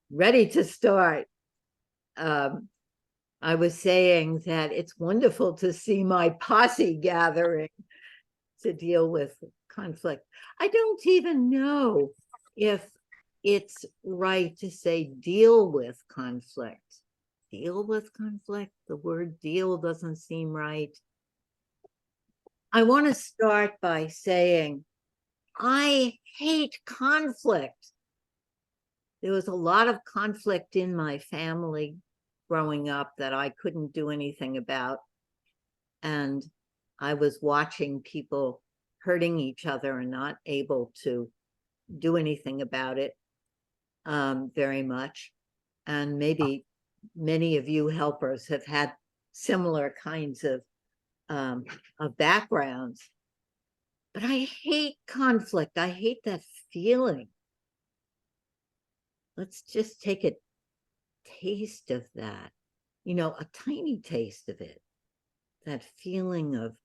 ready to start. I was saying that it's wonderful to see my posse gathering to deal with conflict. I don't even know if it's right to say deal with conflict. Deal with conflict? The word deal doesn't seem right. I want to start by saying I hate conflict. There was a lot of conflict in my family growing up that I couldn't do anything about. And I was watching people hurting each other and not able to do anything about it very much. And maybe many of you helpers have had similar kinds of backgrounds. But I hate conflict. I hate that feeling. Let's just take a taste of that, a tiny taste of it. That feeling of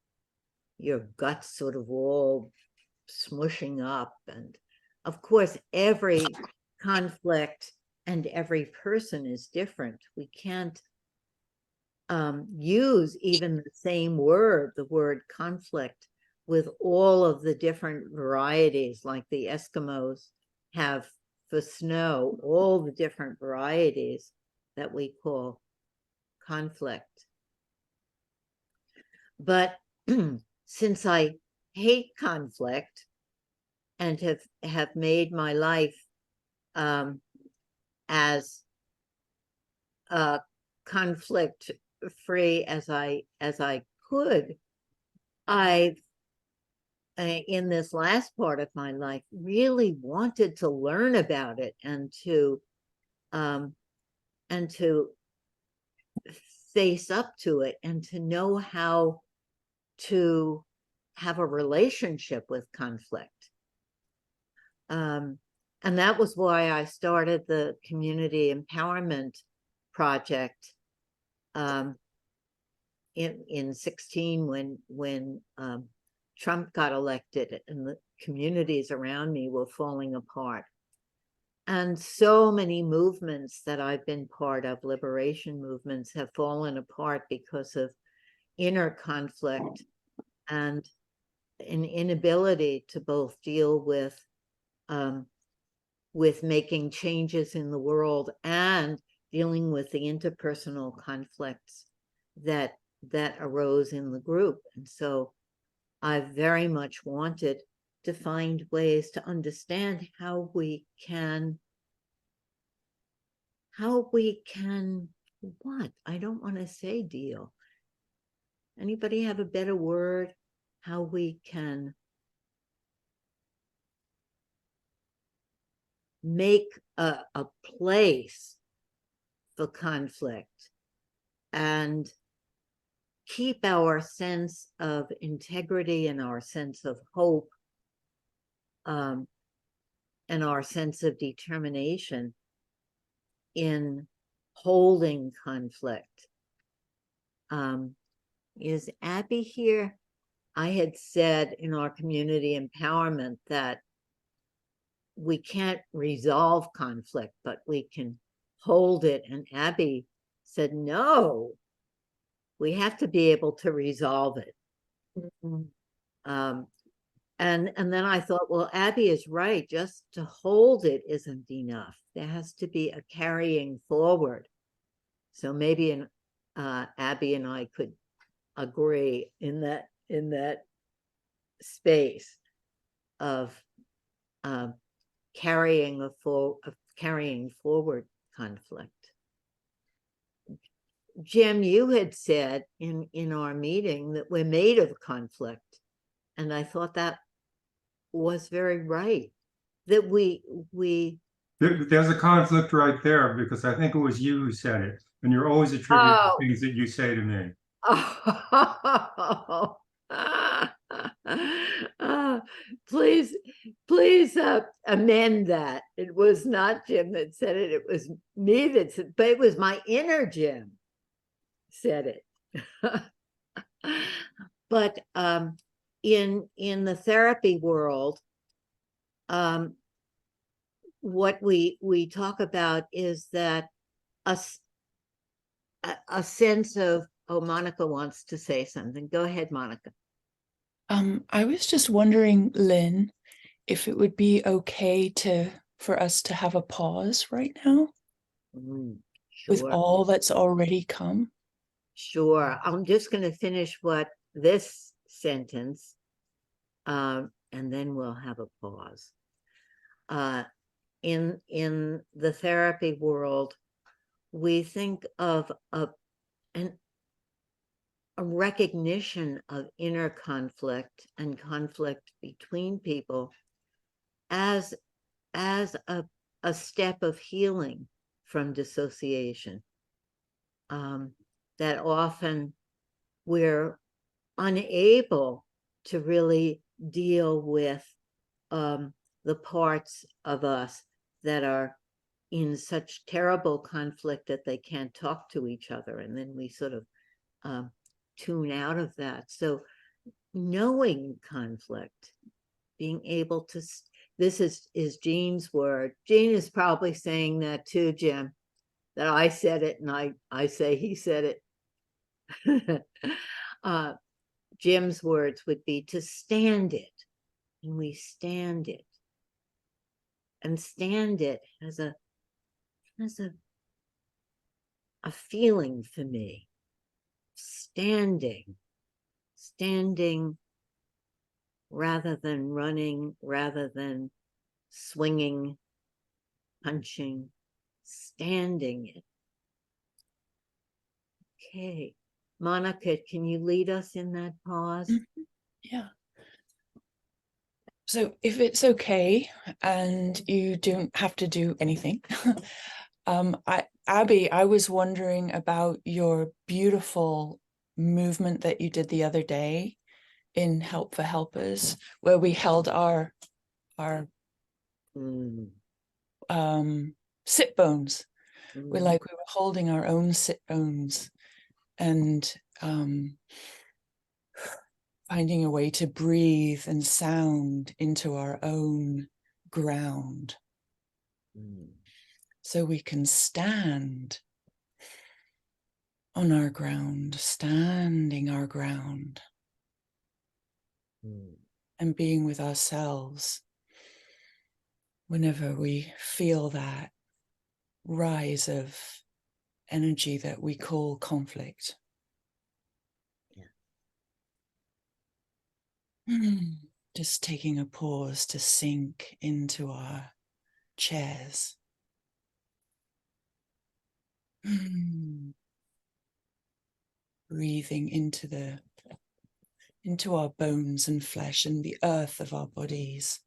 your guts sort of all smushing up. And of course, every conflict and every person is different. We can't use even the same word, the word conflict, with all of the different varieties, like the Eskimos have for snow, all the different varieties that we call conflict. But since I hate conflict and have made my life as conflict free as I could, I've in this last part of my life really wanted to learn about it and to face up to it and to know how to have a relationship with conflict. And that was why I started the community empowerment project in 16 when Trump got elected and the communities around me were falling apart. And so many movements that I've been part of, liberation movements, have fallen apart because of inner conflict and an inability to both deal with making changes in the world and dealing with the interpersonal conflicts that arose in the group. And so I very much wanted to find ways to understand how we can what? I don't want to say deal. Anybody have a better word? How we can make a place for conflict and keep our sense of integrity and our sense of hope and our sense of determination in holding conflict. Is Abby here? I had said in our community empowerment that we can't resolve conflict, but we can hold it. And Abby said, no, we have to be able to resolve it. And then I thought, well, Abby is right. Just to hold it isn't enough. There has to be a carrying forward. So maybe Abby and I could agree in that space of carrying forward conflict. Jim, you had said in our meeting that we're made of conflict, and I thought that was very right. That there's a conflict right there, because I think it was you who said it, and you're always attributing things that you say to me. Oh. Please amend that. It was not Jim that said it. It was me that said, but it was my inner Jim said it. But in the therapy world, what we talk about is that a sense of, oh, Monica wants to say something. Go ahead, Monica. I was just wondering, Lynn, if it would be okay for us to have a pause right now with Sure. all that's already come. Sure. I'm just going to finish what this sentence, and then we'll have a pause. In the therapy world, we think of a recognition of inner conflict and conflict between people as a step of healing from dissociation. That often we're unable to really deal with the parts of us that are in such terrible conflict that they can't talk to each other, and then we sort of tune out of that. So knowing conflict, being able to, this is Jean's word. Jean is probably saying that too, Jim, that I said it and I say he said it. Jim's words would be to stand it, and we stand it. And stand it has a feeling for me. Standing rather than running, rather than swinging, punching, standing it. Okay. Monica, can you lead us in that pause? Yeah. So if it's okay and you don't have to do anything, Abby, I was wondering about your beautiful movement that you did the other day in Help for Helpers, where we held our sit bones. We were holding our own sit bones and finding a way to breathe and sound into our own ground. So we can stand on our ground, standing our ground, and being with ourselves whenever we feel that rise of energy that we call conflict. Just taking a pause to sink into our chairs. Breathing into our bones and flesh and the earth of our bodies.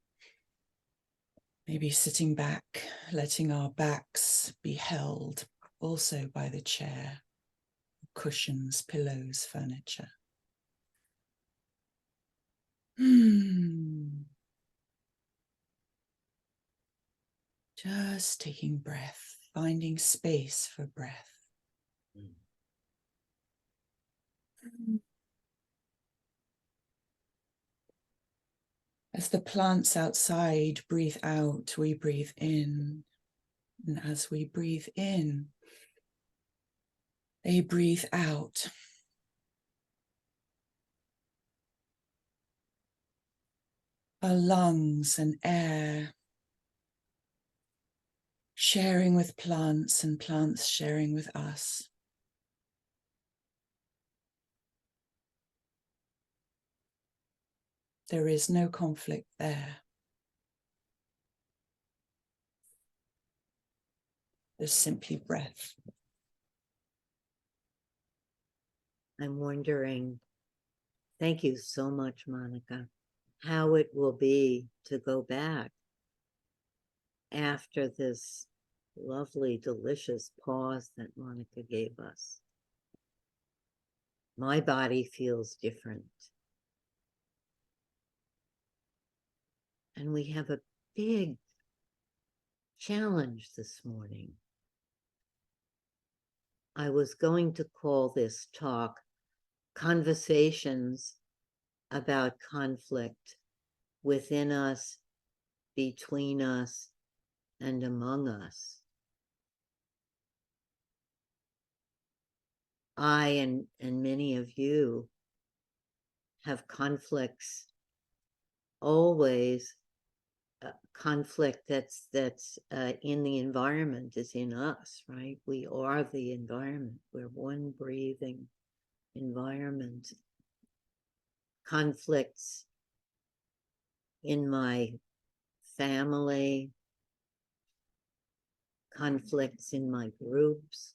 Maybe sitting back, letting our backs be held also by the chair, cushions, pillows, furniture. Just taking breath, finding space for breath. As the plants outside breathe out, we breathe in. And as we breathe in, they breathe out. Our lungs and air sharing with plants and plants sharing with us. There is no conflict there. There's simply breath. I'm wondering, thank you so much, Monica, how it will be to go back after this lovely, delicious pause that Monica gave us. My body feels different. And we have a big challenge this morning. I was going to call this talk Conversations about Conflict Within Us, Between Us, and among us. I and many of you have conflicts always. Conflict that's in the environment is in us, right? We are the environment. We're one breathing environment. Conflicts in my family, conflicts in my groups,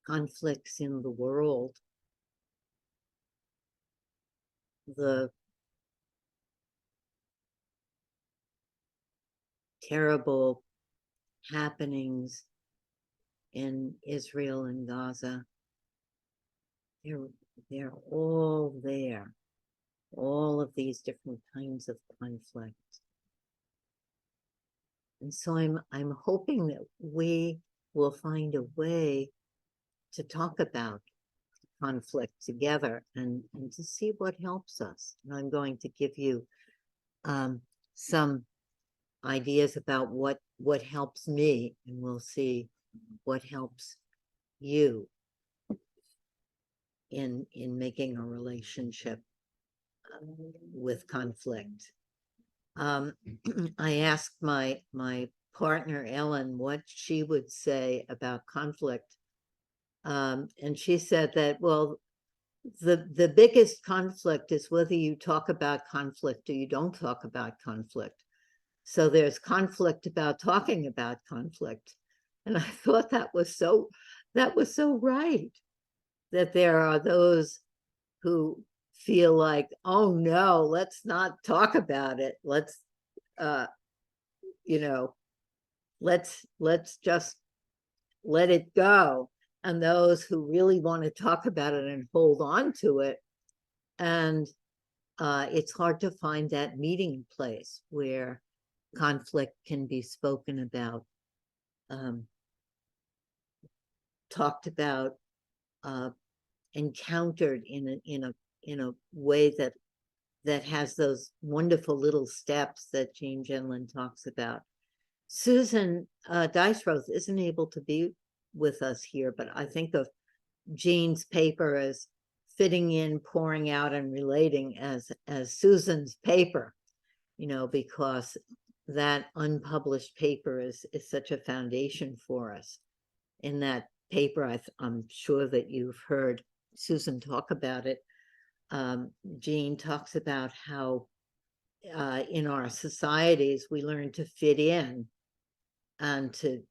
conflicts in the world. The terrible happenings in Israel and Gaza, they're all there. All of these different kinds of conflict. And so I'm hoping that we will find a way to talk about conflict together and to see what helps us. And I'm going to give you some ideas about what helps me, and we'll see what helps you in making a relationship with conflict. I asked my partner Ellen what she would say about conflict, and she said that, well, the biggest conflict is whether you talk about conflict or you don't talk about conflict. So there's conflict about talking about conflict, and I thought that was so right, that there are those who feel like, oh no, let's not talk about it. Let's, let's just let it go. And those who really want to talk about it and hold on to it. And it's hard to find that meeting place where conflict can be spoken about, talked about, encountered in a way that has those wonderful little steps that Jean Genlin talks about. Susan Dice-Rose isn't able to be with us here, but I think of Jean's paper as fitting in, pouring out, and relating as Susan's paper, because that unpublished paper is such a foundation for us. In that paper, I'm sure that you've heard Susan talk about it. Jean talks about how in our societies we learn to fit in and to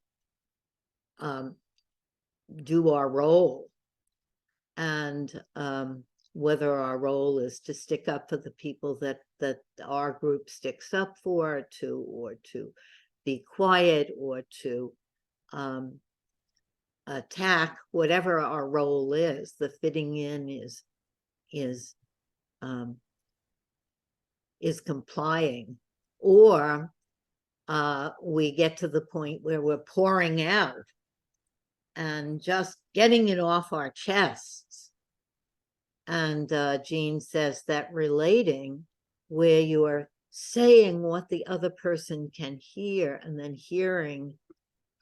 do our role, and whether our role is to stick up for the people that our group sticks up for, or to be quiet, or to attack, whatever our role is, the fitting in is complying, or we get to the point where we're pouring out and just getting it off our chests. And Jean says that relating, where you are saying what the other person can hear, and then hearing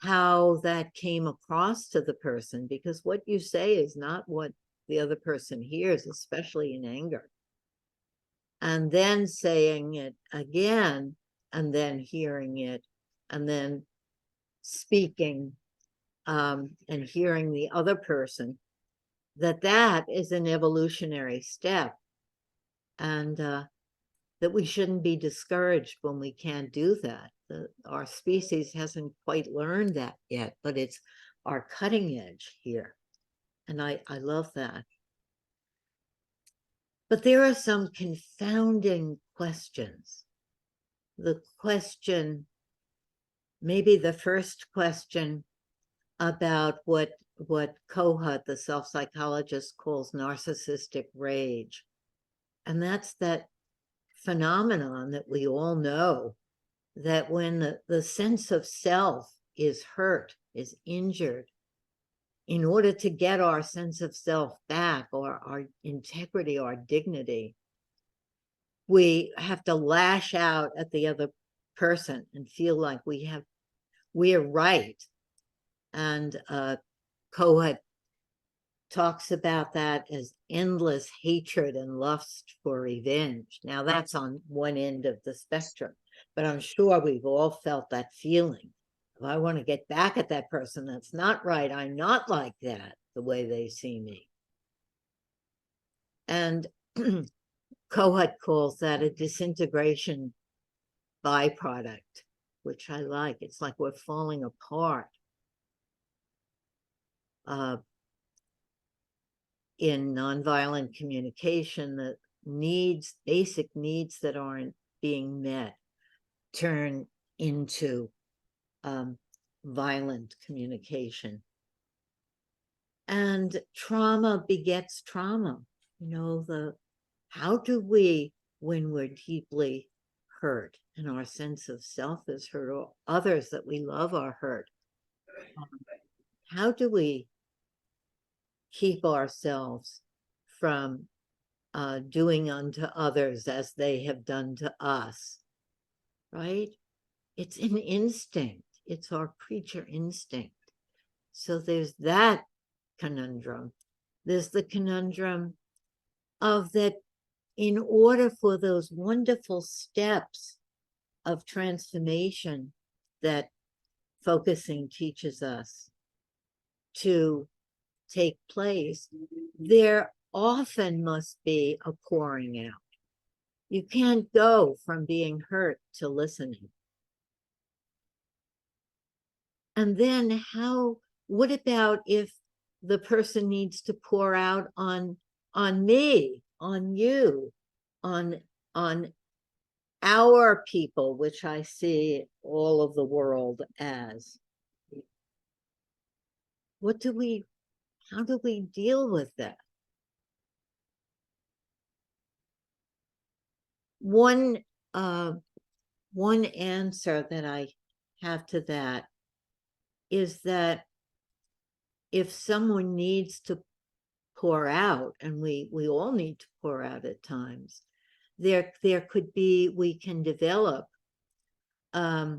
how that came across to the person, because what you say is not what the other person hears, especially in anger. And then saying it again, and then hearing it, and then speaking and hearing the other person, that is an evolutionary step, and that we shouldn't be discouraged when we can't do that. Our species hasn't quite learned that yet, but it's our cutting edge here. And I love that. But there are some confounding questions. The question, maybe the first question, about what Kohut, the self-psychologist, calls narcissistic rage. And that's that phenomenon that we all know, that when the sense of self is hurt, is injured, in order to get our sense of self back, or our integrity, our dignity, we have to lash out at the other person and feel like we're right. And Kohut talks about that as endless hatred and lust for revenge. Now that's on one end of the spectrum, but I'm sure we've all felt that feeling. If I want to get back at that person, that's not right. I'm not like that, the way they see me. And Kohut calls that a disintegration byproduct, which I like. It's like we're falling apart. In nonviolent communication, the needs, basic needs that aren't being met, turn into violent communication. And trauma begets trauma. You know, how do we, when we're deeply hurt and our sense of self is hurt, or others that we love are hurt, how do we keep ourselves from doing unto others as they have done to us, right? It's an instinct. It's our creature instinct. So there's that conundrum. There's the conundrum of that in order for those wonderful steps of transformation that focusing teaches us to take place, there often must be a pouring out. You can't go from being hurt to listening. And then what about if the person needs to pour out on me, on you, on our people, which I see all of the world as? How do we deal with that? One answer that I have to that is that if someone needs to pour out, and we all need to pour out at times, there could be, we can develop a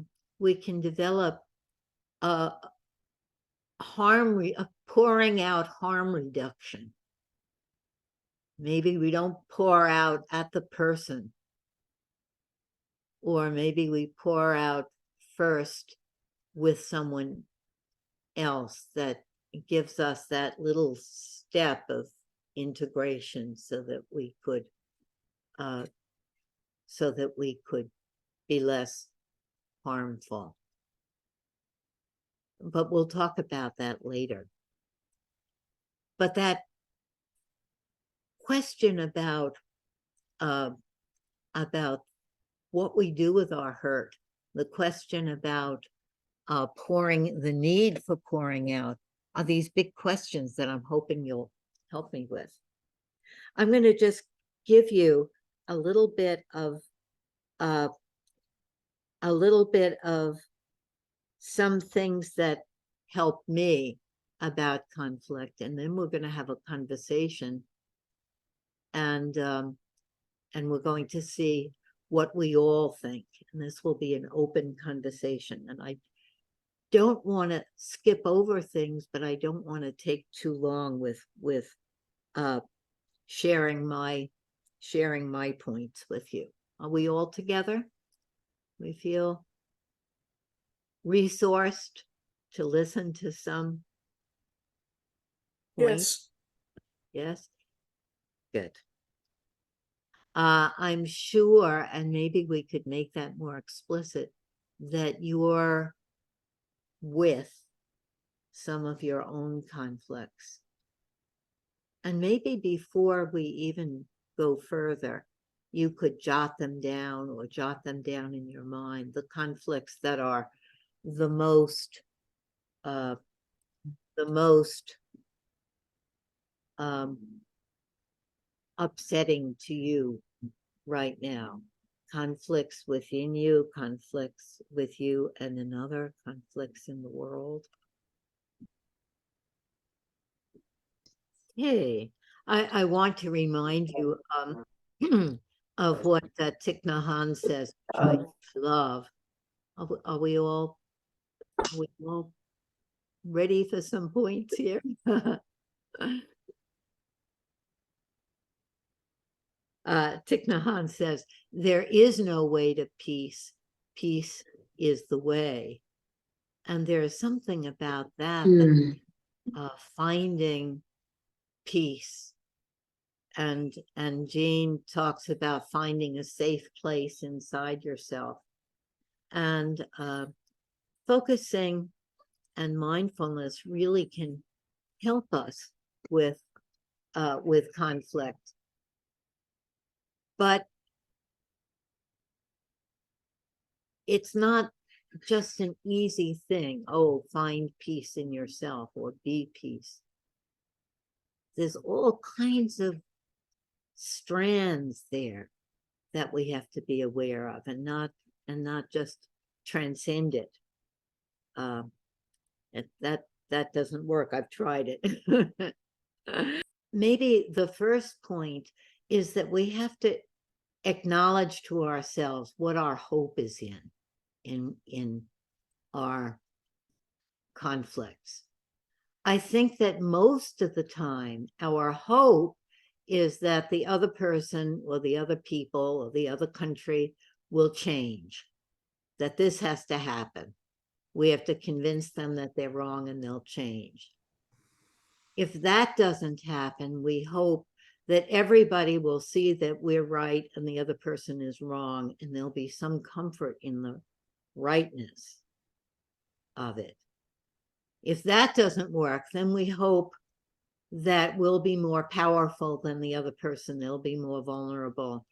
pouring out harm reduction. Maybe we don't pour out at the person, or maybe we pour out first with someone else that gives us that little step of integration so that we could be less harmful. But we'll talk about that later. But that question about what we do with our hurt, the question about the need for pouring out, are these big questions that I'm hoping you'll help me with. I'm going to just give you a little bit of some things that help me about conflict, and then we're going to have a conversation, and we're going to see what we all think, and this will be an open conversation. And I don't want to skip over things, but I don't want to take too long with sharing my points with you. Are we all together? We feel resourced to listen to some points? Yes. Good. I'm sure, and maybe we could make that more explicit, that you're with some of your own conflicts. And maybe before we even go further, you could jot them down in your mind, the conflicts that are the most upsetting to you right now. Conflicts within you, conflicts with you and another, conflicts in the world. Hey, I want to remind you of what Thich Nhat Hanh says, which I love. Are we all ready for some points here? Thich Nhat Hanh says, there is no way to peace. Peace is the way. And there is something about that, finding peace. And Jean talks about finding a safe place inside yourself. And focusing and mindfulness really can help us with conflict. But it's not just an easy thing. Oh, find peace in yourself or be peace. There's all kinds of strands there that we have to be aware of and not just transcend it. That doesn't work. I've tried it. Maybe the first point is that we have to acknowledge to ourselves what our hope is in our conflicts. I think that most of the time our hope is that the other person or the other people or the other country will change, that this has to happen. We have to convince them that they're wrong and they'll change. If that doesn't happen, we hope that everybody will see that we're right and the other person is wrong, and there'll be some comfort in the rightness of it. If that doesn't work, then we hope that we'll be more powerful than the other person, they'll be more vulnerable,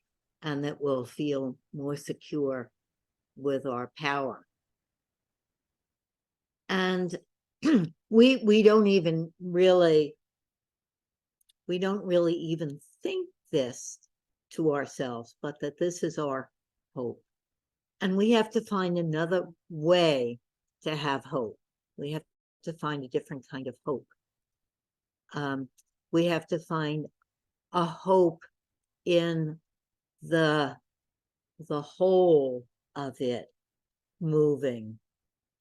and that we'll feel more secure with our power. And we don't really even think this to ourselves, but that this is our hope. And we have to find another way to have hope. We have to find a different kind of hope. We have to find a hope in the whole of it moving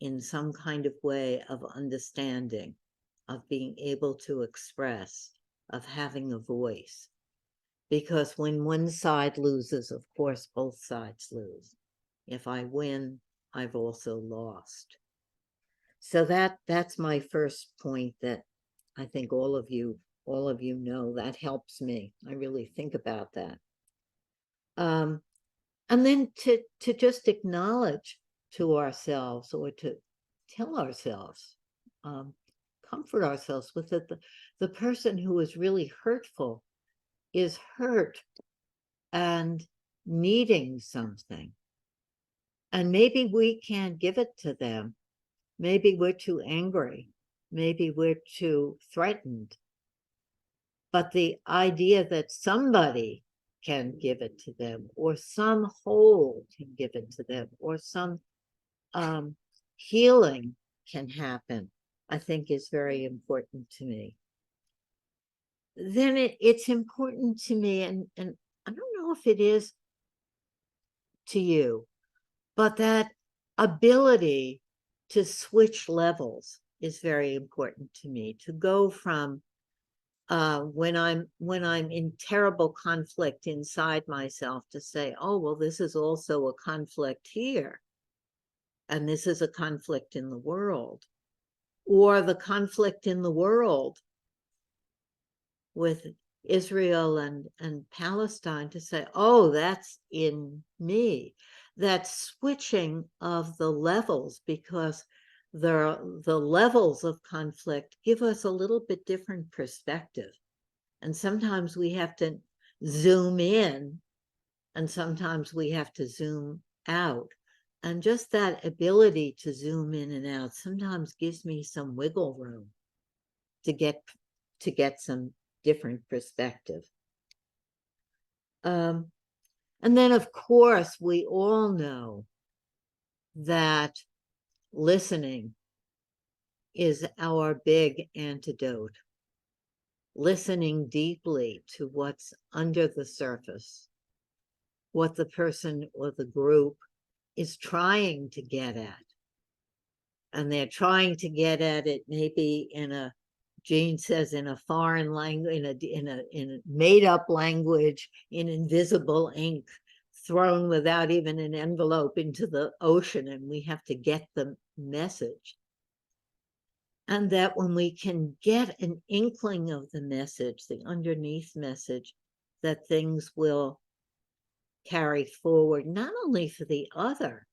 in some kind of way of understanding, of being able to express, of having a voice. Because when one side loses, of course, both sides lose. If I win, I've also lost. So that's my first point that I think all of you know. That helps me. I really think about that. And then to just acknowledge to ourselves, or to tell ourselves, comfort ourselves with that the person who is really hurtful is hurt and needing something. And maybe we can't give it to them. Maybe we're too angry. Maybe we're too threatened. But the idea that somebody can give it to them, or some whole can give it to them, or some healing can happen, I think is very important to me. Then it's important to me, and I don't know if it is to you, but that ability to switch levels is very important to me. To go from when I'm in terrible conflict inside myself, to say, oh, well, this is also a conflict here, and this is a conflict in the world, or the conflict in the world with Israel and Palestine, to say, oh, that's in me. That switching of the levels, because the levels of conflict give us a little bit different perspective. And sometimes we have to zoom in, and sometimes we have to zoom out. And just that ability to zoom in and out sometimes gives me some wiggle room to get some different perspective. And then, of course, we all know that listening is our big antidote. Listening deeply to what's under the surface, what the person or the group is trying to get at. And they're trying to get at it maybe in a, Jean says, in a foreign language, in a made up language, in invisible ink, thrown without even an envelope into the ocean, and we have to get the message. And that when we can get an inkling of the message, the underneath message, that things will carry forward, not only for the other,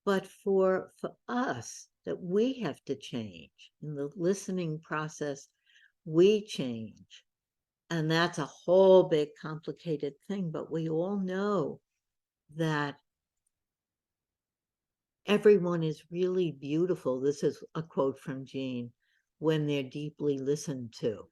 but for us, that we have to change. In the listening process, we change. And that's a whole big complicated thing, but we all know that everyone is really beautiful. This is a quote from Jean, when they're deeply listened to.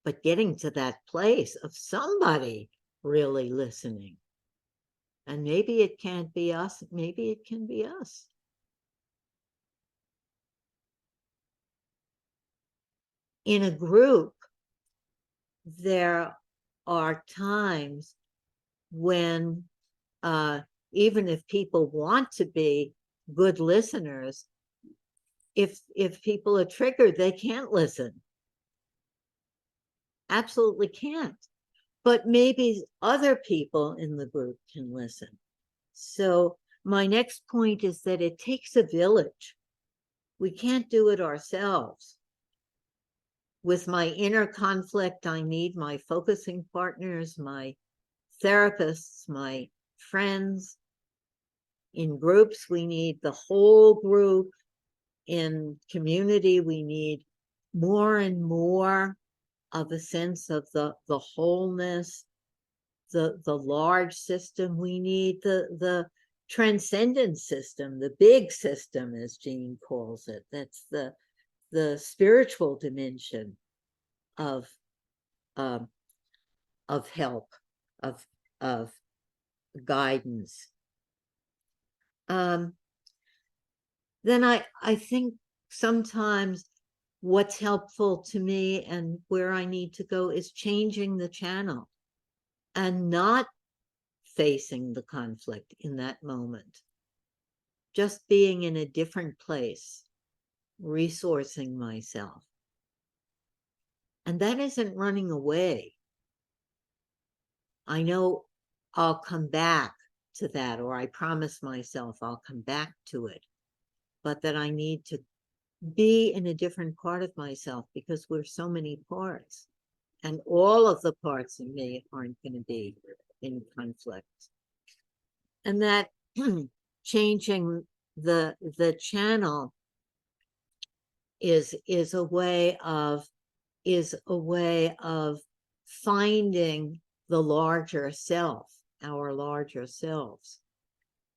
But getting to that place of somebody really listening. And maybe it can't be us, maybe it can be us. In a group, there are times when even if people want to be good listeners, if people are triggered, they can't listen. Absolutely can't. But maybe other people in the group can listen. So my next point is that it takes a village. We can't do it ourselves. With my inner conflict, I need my focusing partners, my therapists, my friends. In groups, we need the whole group. In community, we need more and more of a sense of the wholeness, the large system. We need the transcendent system, the big system, as Jean calls it. That's the spiritual dimension of help, of guidance. Then I think sometimes what's helpful to me and where I need to go is changing the channel and not facing the conflict in that moment. Just being in a different place, resourcing myself. And that isn't running away. I know I'll come back to that, or I promise myself I'll come back to it, but that I need to be in a different part of myself because we're so many parts, and all of the parts of me aren't going to be in conflict. And that changing the channel is a way of finding the larger self, our larger selves,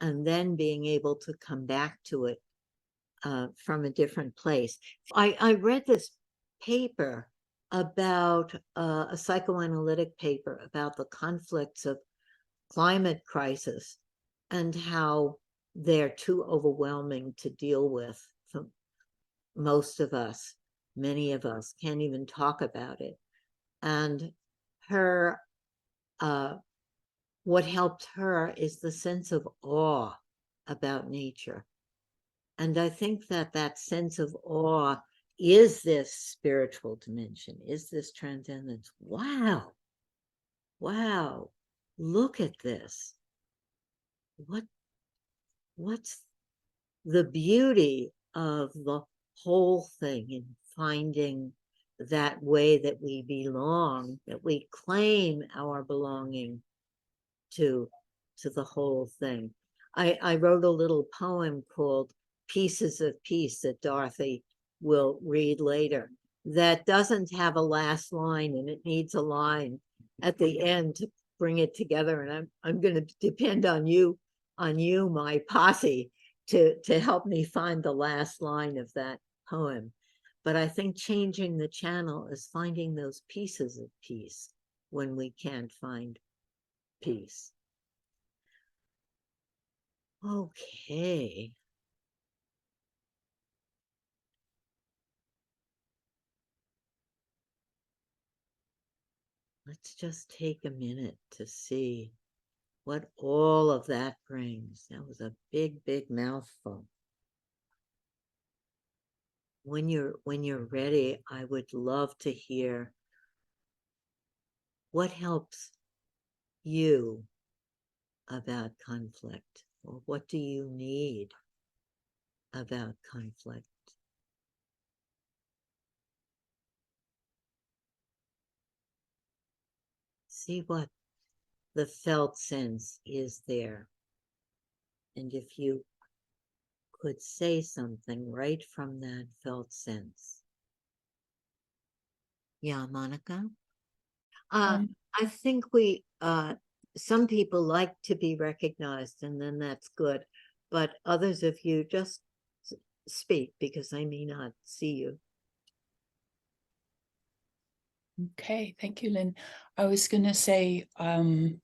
and then being able to come back to it from a different place. I read this paper about a psychoanalytic paper about the conflicts of climate crisis and how they're too overwhelming to deal with for most of us. Many of us can't even talk about it. And her, what helped her is the sense of awe about nature. And I think that that sense of awe is this spiritual dimension, is this transcendence. Wow. Wow. Look at this. What's the beauty of the whole thing in finding that way that we belong, that we claim our belonging to the whole thing. I wrote a little poem called Pieces of Peace that Dorothy will read later, that doesn't have a last line, and it needs a line at the end to bring it together. And I'm going to depend on you, my posse, to help me find the last line of that poem. But I think changing the channel is finding those pieces of peace when we can't find peace. Okay. let's just take a minute to see what all of that brings. That was a big, big mouthful. When you're ready, I would love to hear what helps you about conflict, or what do you need about conflict? See what the felt sense is there. And if you could say something right from that felt sense. Yeah, Monica? I think some people like to be recognized, and then that's good. But others of you just speak, because I may not see you. Okay, thank you, Lynn. I was going to say, I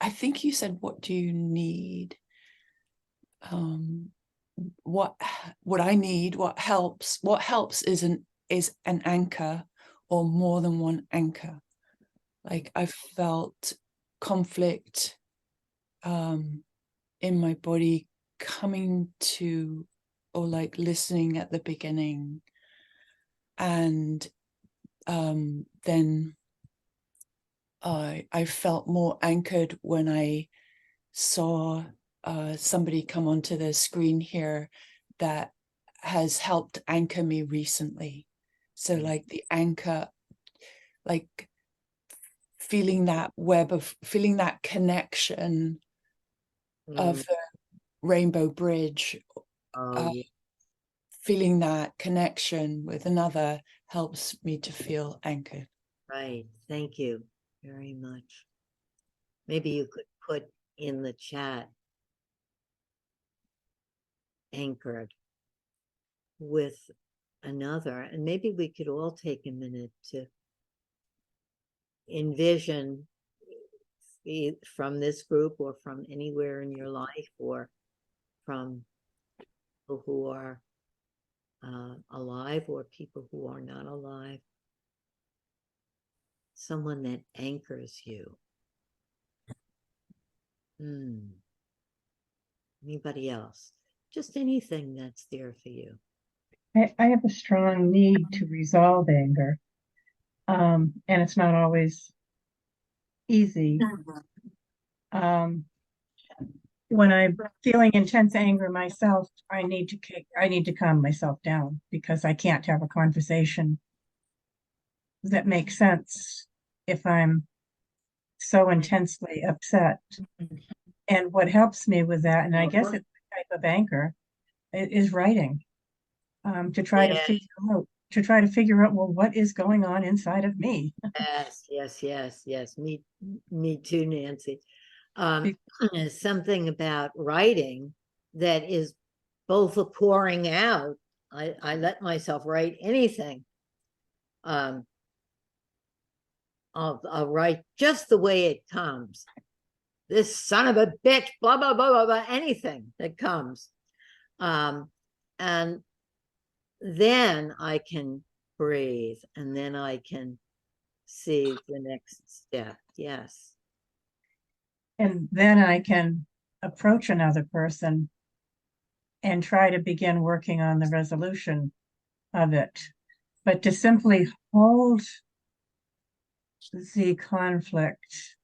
think you said, what do you need? What I need, what helps is an anchor, or more than one anchor. Like, I felt conflict in my body coming to, or like listening at the beginning, and then I felt more anchored when I saw somebody come onto the screen here that has helped anchor me recently. So like the anchor, like feeling that web of, feeling that connection of the rainbow bridge, Yeah. feeling that connection with another helps me to feel anchored. Right. Thank you very much. Maybe you could put in the chat anchored with another, and maybe we could all take a minute to envision, from this group or from anywhere in your life, or from people who are alive or people who are not alive, someone that anchors you. Anybody else? Just anything that's there for you. I have a strong need to resolve anger, and it's not always easy. When I'm feeling intense anger myself, I need to calm myself down, because I can't have a conversation that makes sense if I'm so intensely upset. And what helps me with that, and I guess it's a type of anger, is writing, to try to figure out, well, what is going on inside of me? Yes. Me too, Nancy. There's something about writing that is both a pouring out. I let myself write anything. I'll write just the way it comes. This son of a bitch, blah, blah, blah, blah, blah, anything that comes. And then I can breathe, and then I can see the next step. Yes. And then I can approach another person and try to begin working on the resolution of it. But to simply hold the conflict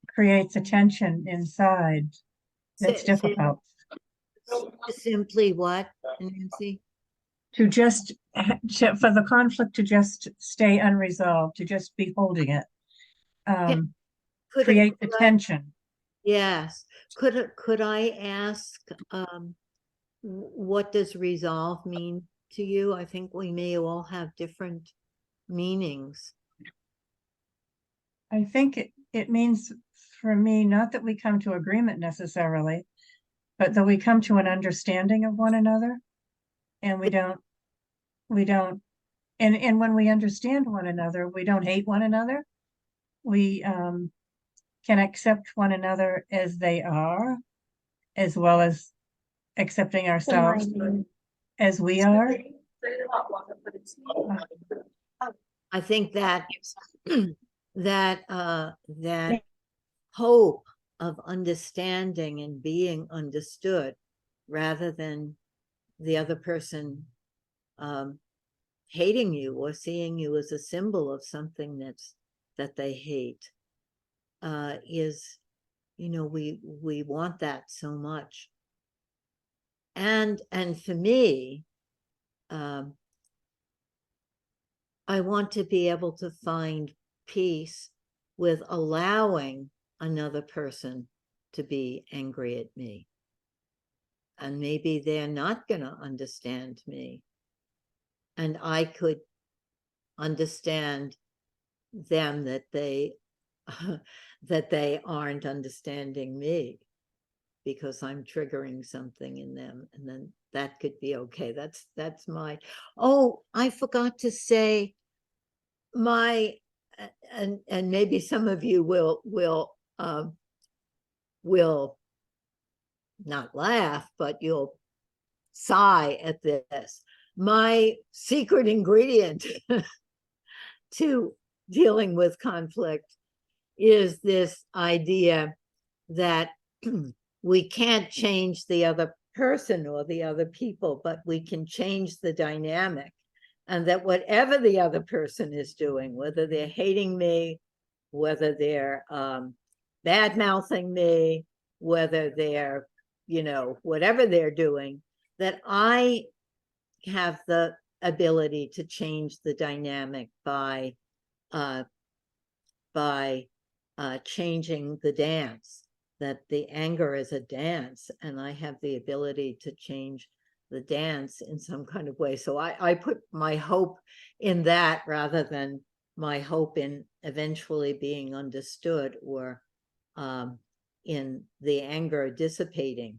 creates a tension inside that's difficult. Simply what, Nancy? For the conflict to just stay unresolved, to just be holding it, create the tension. Yes. Could I ask, what does resolve mean to you? I think we may all have different meanings. I think it means, for me, not that we come to agreement necessarily, but that we come to an understanding of one another, and and when we understand one another, we don't hate one another. We can accept one another as they are, as well as accepting ourselves as we are. I think that that hope of understanding and being understood, rather than the other person hating you or seeing you as a symbol of something that they hate, is, we want that so much. And for me, I want to be able to find peace with allowing another person to be angry at me. And maybe they're not going to understand me. And I could understand them that they aren't understanding me because I'm triggering something in them. And then that could be okay. That's my, oh, I forgot to say my, and maybe some of you will not laugh, but you'll sigh at this. My secret ingredient to dealing with conflict is this idea that we can't change the other person or the other people, but we can change the dynamic. And that whatever the other person is doing, whether they're hating me, whether they're bad-mouthing me, whether they're, whatever they're doing, that I have the ability to change the dynamic by changing the dance, that the anger is a dance, and I have the ability to change the dance in some kind of way. So I put my hope in that rather than my hope in eventually being understood or in the anger dissipating.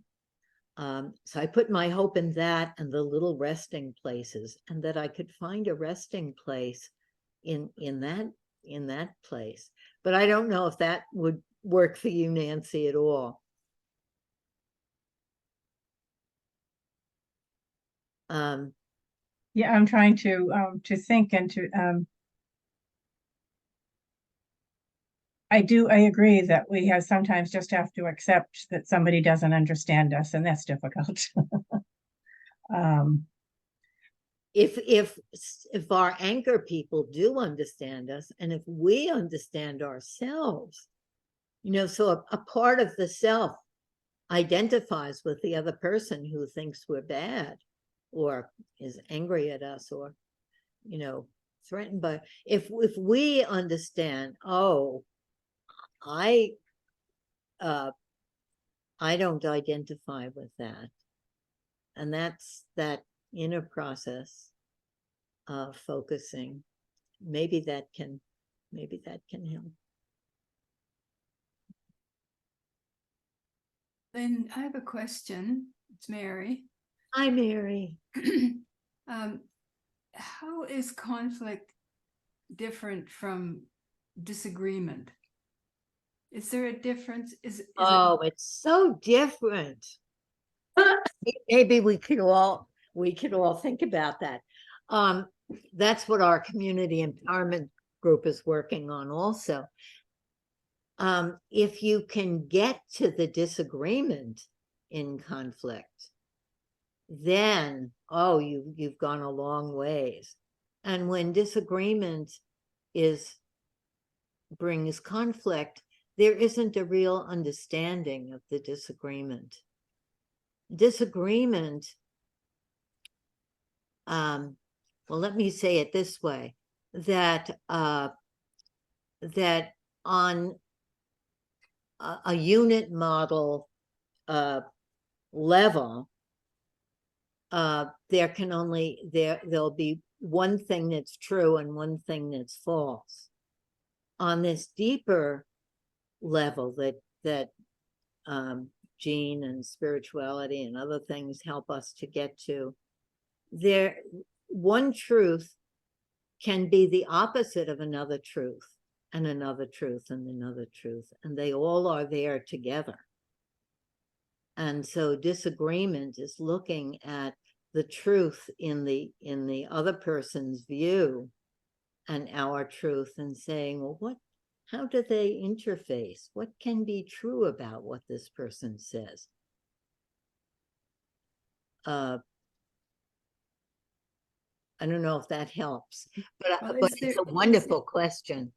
So I put my hope in that and the little resting places, and that I could find a resting place in that place. But I don't know if that would work for you, Nancy, at all. Yeah, I'm trying to think and to I agree that we have sometimes just have to accept that somebody doesn't understand us, and that's difficult. If our anchor people do understand us, and if we understand ourselves, so a part of the self identifies with the other person who thinks we're bad or is angry at us or, threatened by, if we understand, oh, I don't identify with that. And that's that inner process of focusing. Maybe that can help. Lynn, I have a question. It's Mary. Hi, Mary. How is conflict different from disagreement? Is there a difference? It's so different. Maybe we could all think about that. That's what our community empowerment group is working on also. If you can get to the disagreement in conflict, then you've gone a long ways. And when disagreement brings conflict, there isn't a real understanding of the disagreement. Disagreement, well, let me say it this way, that that on a unit model level, there'll be one thing that's true and one thing that's false. On this deeper level that Gene and spirituality and other things help us to get to, one truth can be the opposite of another truth and another truth and another truth, and they all are there together. And so disagreement is looking at the truth in the other person's view and our truth and saying, well, how do they interface? What can be true about what this person says? I don't know if that helps, but, Well, but is it's there- a wonderful question.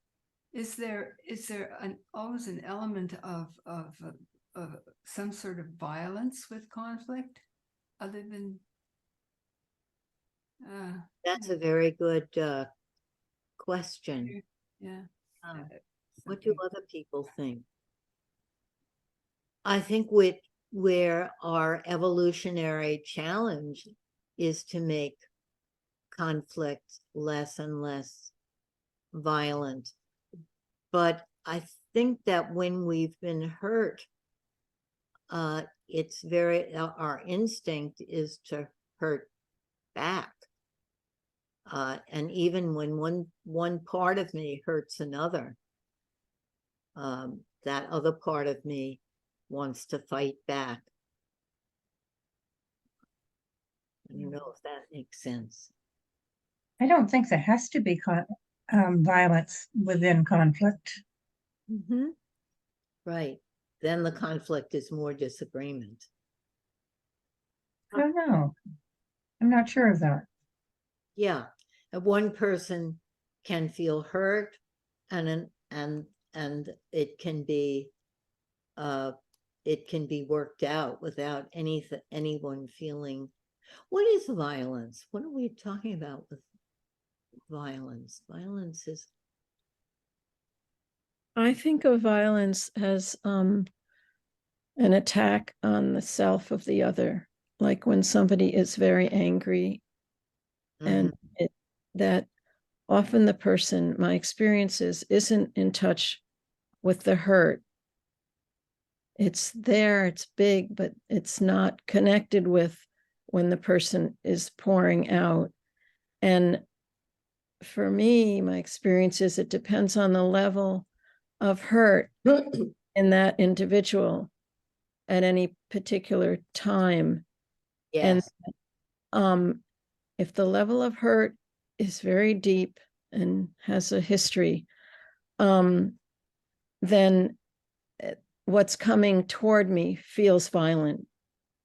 Is there always an element of some sort of violence with conflict, other than? That's a very good question. Yeah. What do other people think? I think where our evolutionary challenge is to make conflict less and less violent. But I think that when we've been hurt, it's our instinct is to hurt back. And even when one part of me hurts another, that other part of me wants to fight back. I don't know if that makes sense. I don't think there has to be violence within conflict. Mm-hmm. Right. Then the conflict is more disagreement. I don't know. I'm not sure of that. Yeah. And one person can feel hurt and it can be worked out without anyone feeling. What is violence? What are we talking about with violence? Violence is, I think of violence as an attack on the self of the other, like when somebody is very angry, and that often the person, my experiences, isn't in touch with the hurt. It's there, it's big, but it's not connected with when the person is pouring out. And for me, my experience is it depends on the level of hurt in that individual at any particular time. yes. And if the level of hurt is very deep and has a history, then what's coming toward me feels violent.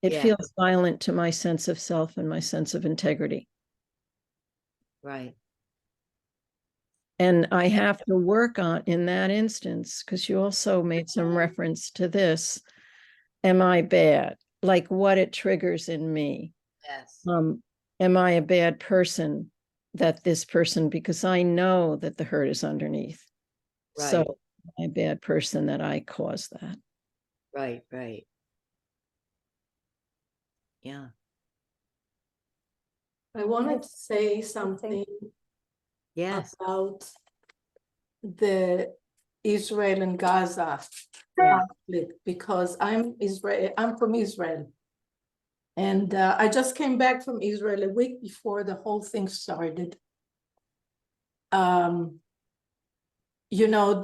It feels violent to my sense of self and my sense of integrity. Right. And I have to work on, in that instance, because you also made some reference to this, am I bad? Like what it triggers in me. Yes. Am I a bad person that this person, because I know that the hurt is underneath. Right. So am I a bad person that I caused that. Right. Right. Yeah. I wanted to say something Yes. about the Israel and Gaza conflict, because I'm from Israel. And I just came back from Israel a week before the whole thing started. You know,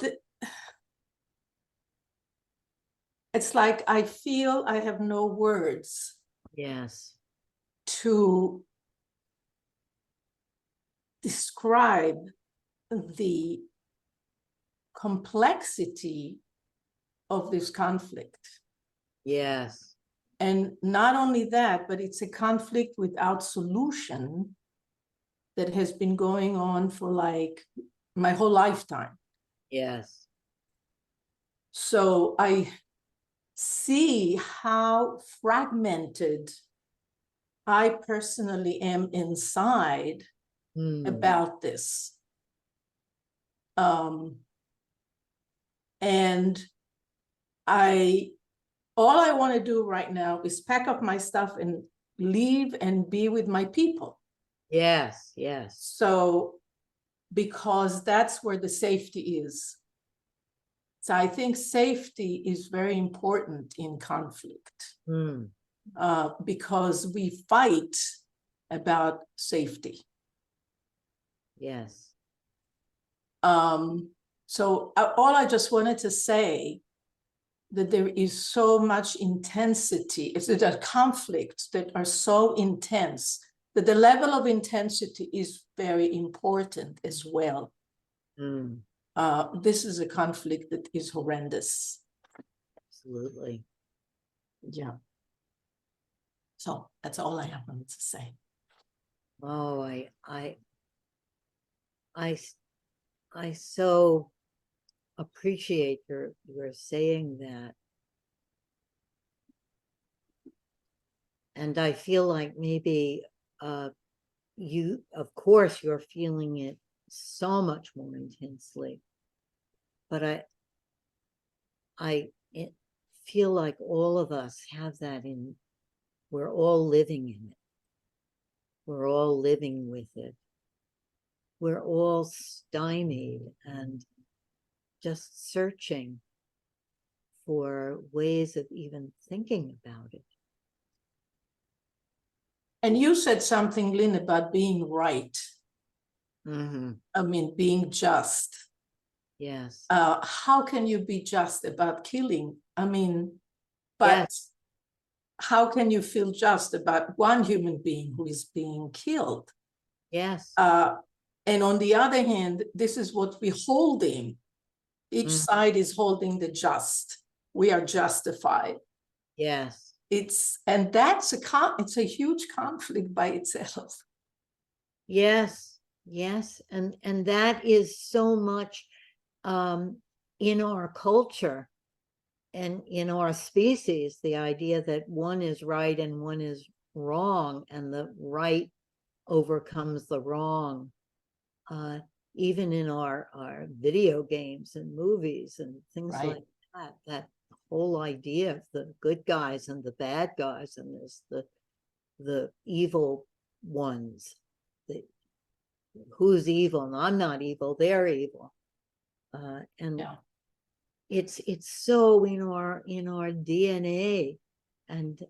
it's like I feel I have no words Yes. to describe the complexity of this conflict. Yes. And not only that, but it's a conflict without solution that has been going on for like my whole lifetime. Yes. So I see how fragmented I personally am inside about this. And all I want to do right now is pack up my stuff and leave and be with my people. Yes. Yes. So, because that's where the safety is. So I think safety is very important in conflict, because we fight about safety. Yes. So all I just wanted to say that there is so much intensity. It's the conflicts that are so intense that the level of intensity is very important as well. Mm, This is a conflict that is horrendous. absolutely. Yeah. So that's all I have to say. Oh, I so appreciate your saying that. And I feel like maybe you, of course, you're feeling it so much more intensely. But I feel like all of us have that we're all living in it. We're all living with it. We're all stymied and just searching for ways of even thinking about it. And you said something, Lynn, about being right. Mm-hmm. I mean, being just. Yes. How can you be just about killing? I mean, but Yes. how can you feel just about one human being who is being killed? Yes. And on the other hand, this is what we're holding. Each side is holding the just. We are justified. Yes. It's a huge conflict by itself. Yes. Yes. And that is so much in our culture and in our species, the idea that one is right and one is wrong, and the right overcomes the wrong. Even in our video games and movies and things Right. like that whole idea of the good guys and the bad guys, and there's the evil ones, who's evil, and I'm not evil, they're evil. And Yeah. it's so in our DNA, and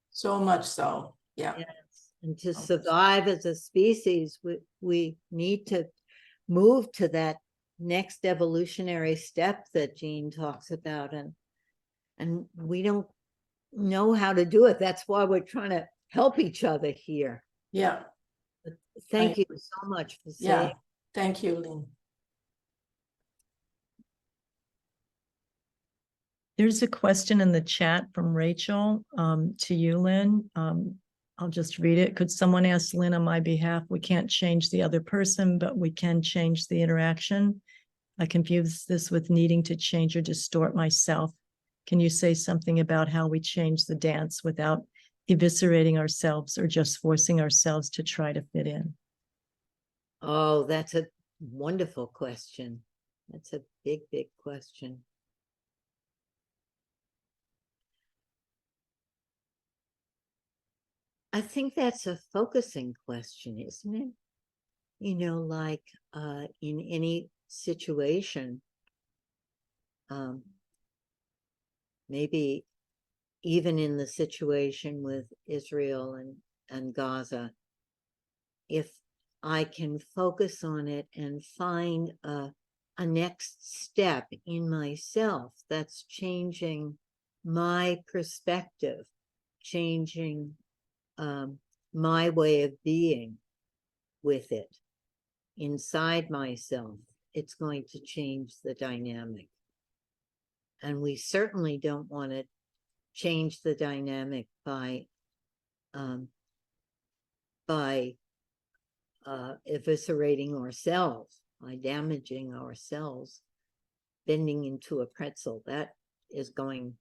So much so. Yeah. yes, and to Okay. survive as a species, we need to move to that next evolutionary step that Jean talks about, and we don't know how to do it. That's why we're trying to help each other here. Yeah. But thank you so much for saying. Yeah. Thank you, Lynn. There's a question in the chat from Rachel to you, Lynn. I'll just read it. Could someone ask Lynn on my behalf? We can't change the other person, but we can change the interaction. I confuse this with needing to change or distort myself. Can you say something about how we change the dance without eviscerating ourselves or just forcing ourselves to try to fit in? Oh, that's a wonderful question. That's a big, big question. I think that's a focusing question, isn't it? You know, like in any situation, maybe even in the situation with Israel and Gaza, if I can focus on it and find a next step in myself that's changing my perspective, changing my way of being with it inside myself, it's going to change the dynamic. And we certainly don't want to change the dynamic by eviscerating ourselves, by damaging ourselves, bending into a pretzel. That is going,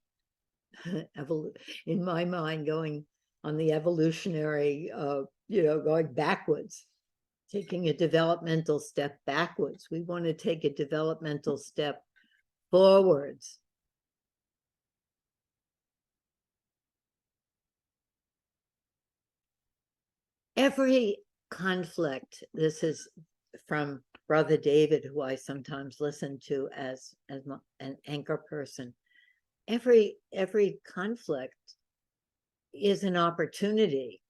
in my mind, going on the evolutionary, going backwards, taking a developmental step backwards. We want to take a developmental step forwards. Every conflict, this is from Brother David, who I sometimes listen to as an anchor person. Every conflict is an opportunity,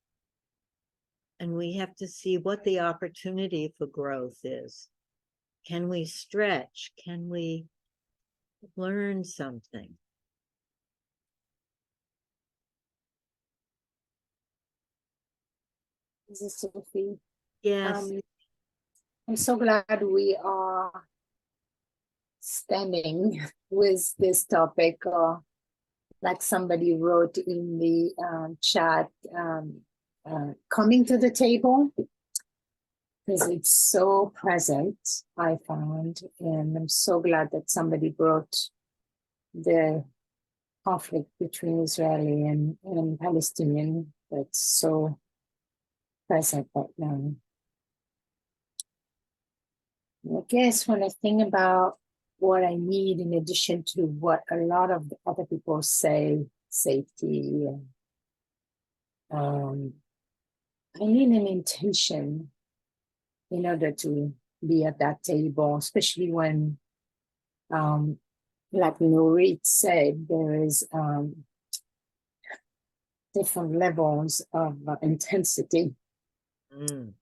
and we have to see what the opportunity for growth is. Can we stretch? Can we learn something? This is Sophie. Yes. I'm so glad we are standing with this topic, like somebody wrote in the chat, coming to the table, because it's so present, I found, and I'm so glad that somebody brought the conflict between Israeli and Palestinian that's so present right now. I guess when I think about what I need in addition to what a lot of the other people say, safety, I need an intention in order to be at that table, especially when, like Nurit said, there is different levels of intensity. And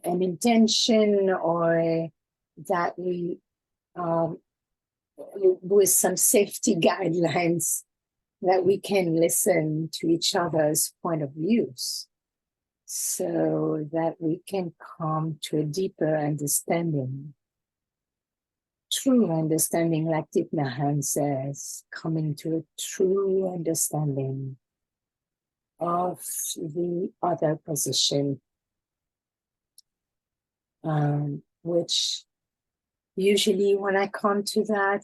an intention or that we, with some safety guidelines, that we can listen to each other's point of views so that we can come to a deeper understanding, true understanding, like Thich Nhat Hanh says, coming to a true understanding of the other position, which usually when I come to that,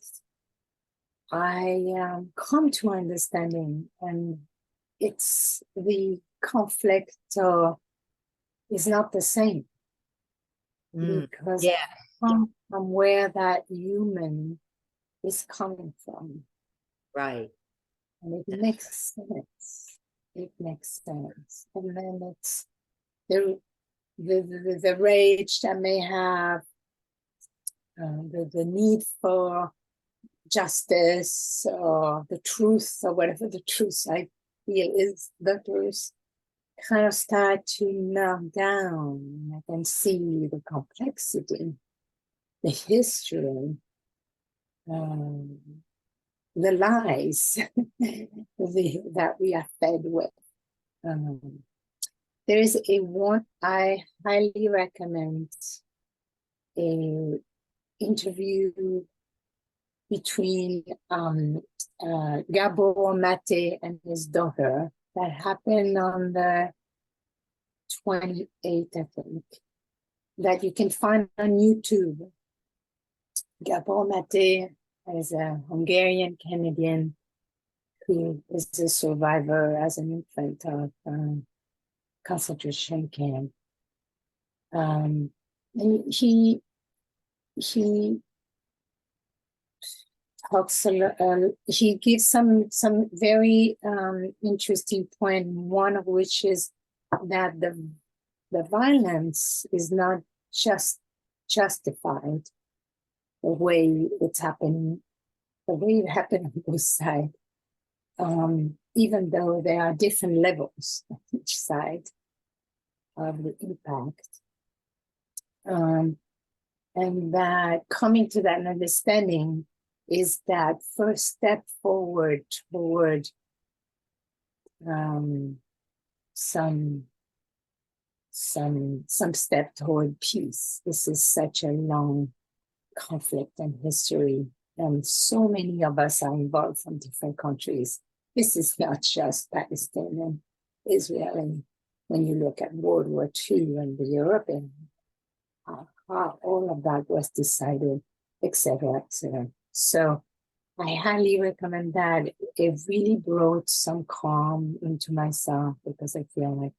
I come to understanding, and it's the conflict is not the same because Yeah. from where that human is coming from. Right. And it makes sense. It makes sense. And then it's the rage that may have, the need for justice or the truth or whatever the truth I feel is the truth, kind of start to melt down. I can see the complexity, the history, the lies that we are fed with. There is one I highly recommend, a interview between Gabor Mate and his daughter that happened on the 28th, I think, that you can find on YouTube. Gabor Mate is a Hungarian Canadian who is a survivor as an infant of concentration camp. And he talks he gives some very interesting point, one of which is that the violence is not just justified the way it's happening, the way it happened on both sides, even though there are different levels on each side of the impact. And that coming to that understanding is that first step forward toward some step toward peace. This is such a long conflict and history, and so many of us are involved from different countries. This is not just Palestinian, Israeli. When you look at World War II and the European, how all of that was decided, etc., etc. So I highly recommend that. It really brought some calm into myself because I feel like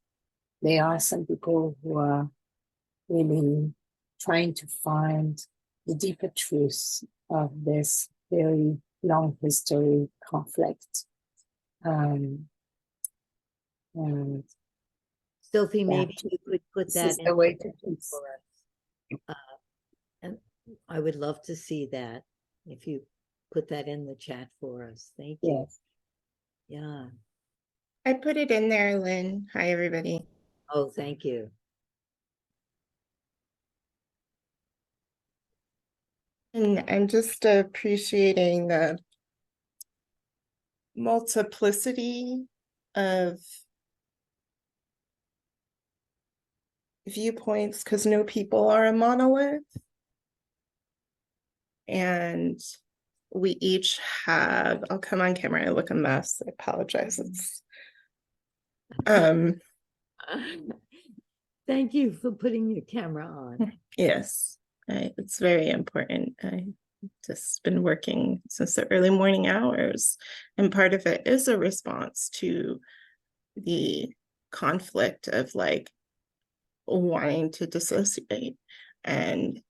there are some people who are really trying to find the deeper truth of this very long history conflict. And Sophie, maybe you could put this that is in the way the to chat peace. for us. And I would love to see that if you put that in the chat for us. Thank you. Yes. Yeah. I put it in there, Lynn. Hi, everybody. Oh, thank you. And I'm just appreciating the multiplicity of viewpoints because no people are a monolith. And we each have, I'll come on camera, I look a mess, I apologize. It's Thank you for putting your camera on. yes, it's very important. I just been working since the early morning hours, and part of it is a response to the conflict of like wanting to dissociate and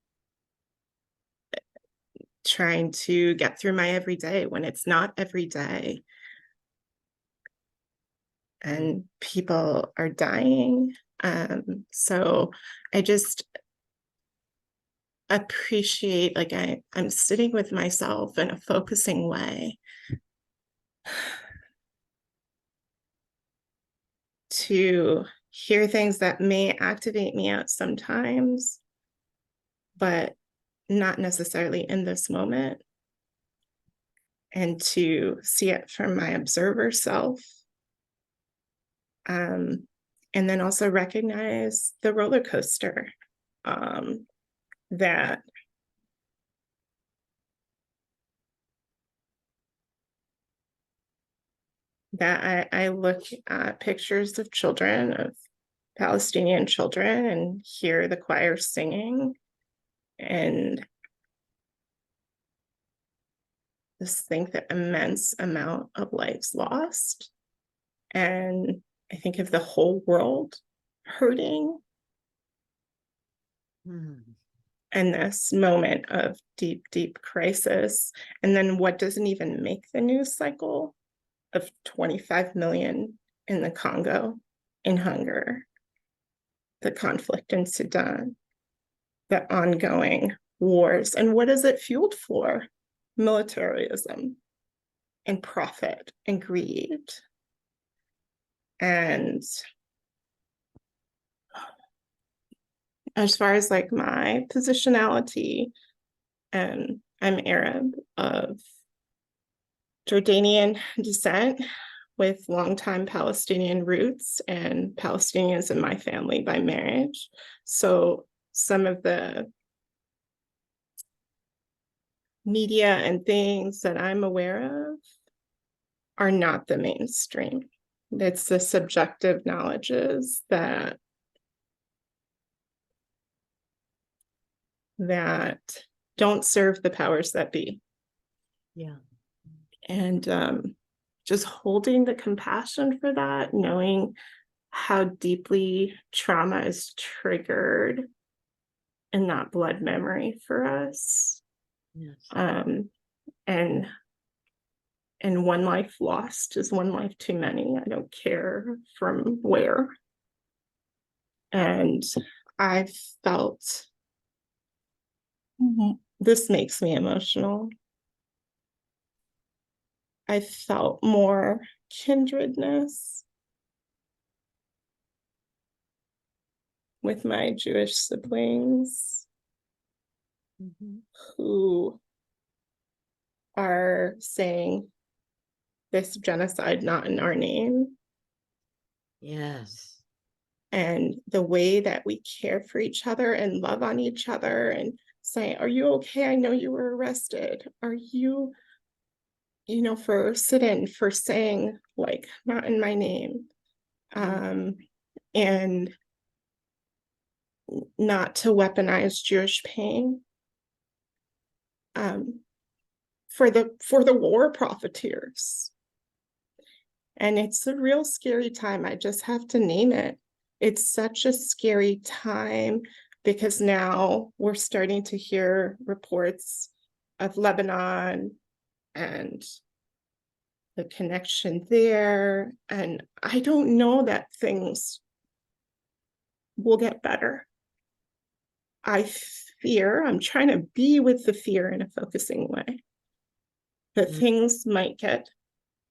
trying to get through my everyday when it's not every day. And people are dying. So I just appreciate, like I'm sitting with myself in a focusing way to hear things that may activate me at sometimes, but not necessarily in this moment. And to see it from my observer self. And then also recognize the roller coaster that I look at pictures of children, of Palestinian children, and hear the choir singing, and just think the immense amount of lives lost. And I think of the whole world hurting. And this moment of deep, deep crisis. And then what doesn't even make the news cycle of 25 million in the Congo in hunger, the conflict in Sudan, the ongoing wars. And what is it fueled for? Militarism and profit and greed. And as far as like my positionality, and I'm Arab of Jordanian descent with longtime Palestinian roots and Palestinians in my family by marriage. So some of the media and things that I'm aware of are not the mainstream. It's the subjective knowledges that don't serve the powers that be. Yeah. And just holding the compassion for that, knowing how deeply trauma is triggered in that blood memory for us. Yes. And one life lost is one life too many. I don't care from where. And I felt, this makes me emotional. I felt more kindredness with my Jewish siblings who are saying this genocide not in our name. Yes. And the way that we care for each other and love on each other and say, are you okay? I know you were arrested. Are you, for sit-in, for saying like, not in my name. And not to weaponize Jewish pain. For the war profiteers. And it's a real scary time. I just have to name it. It's such a scary time because now we're starting to hear reports of Lebanon and the connection there. And I don't know that things will get better. I fear, I'm trying to be with the fear in a focusing way, that things might get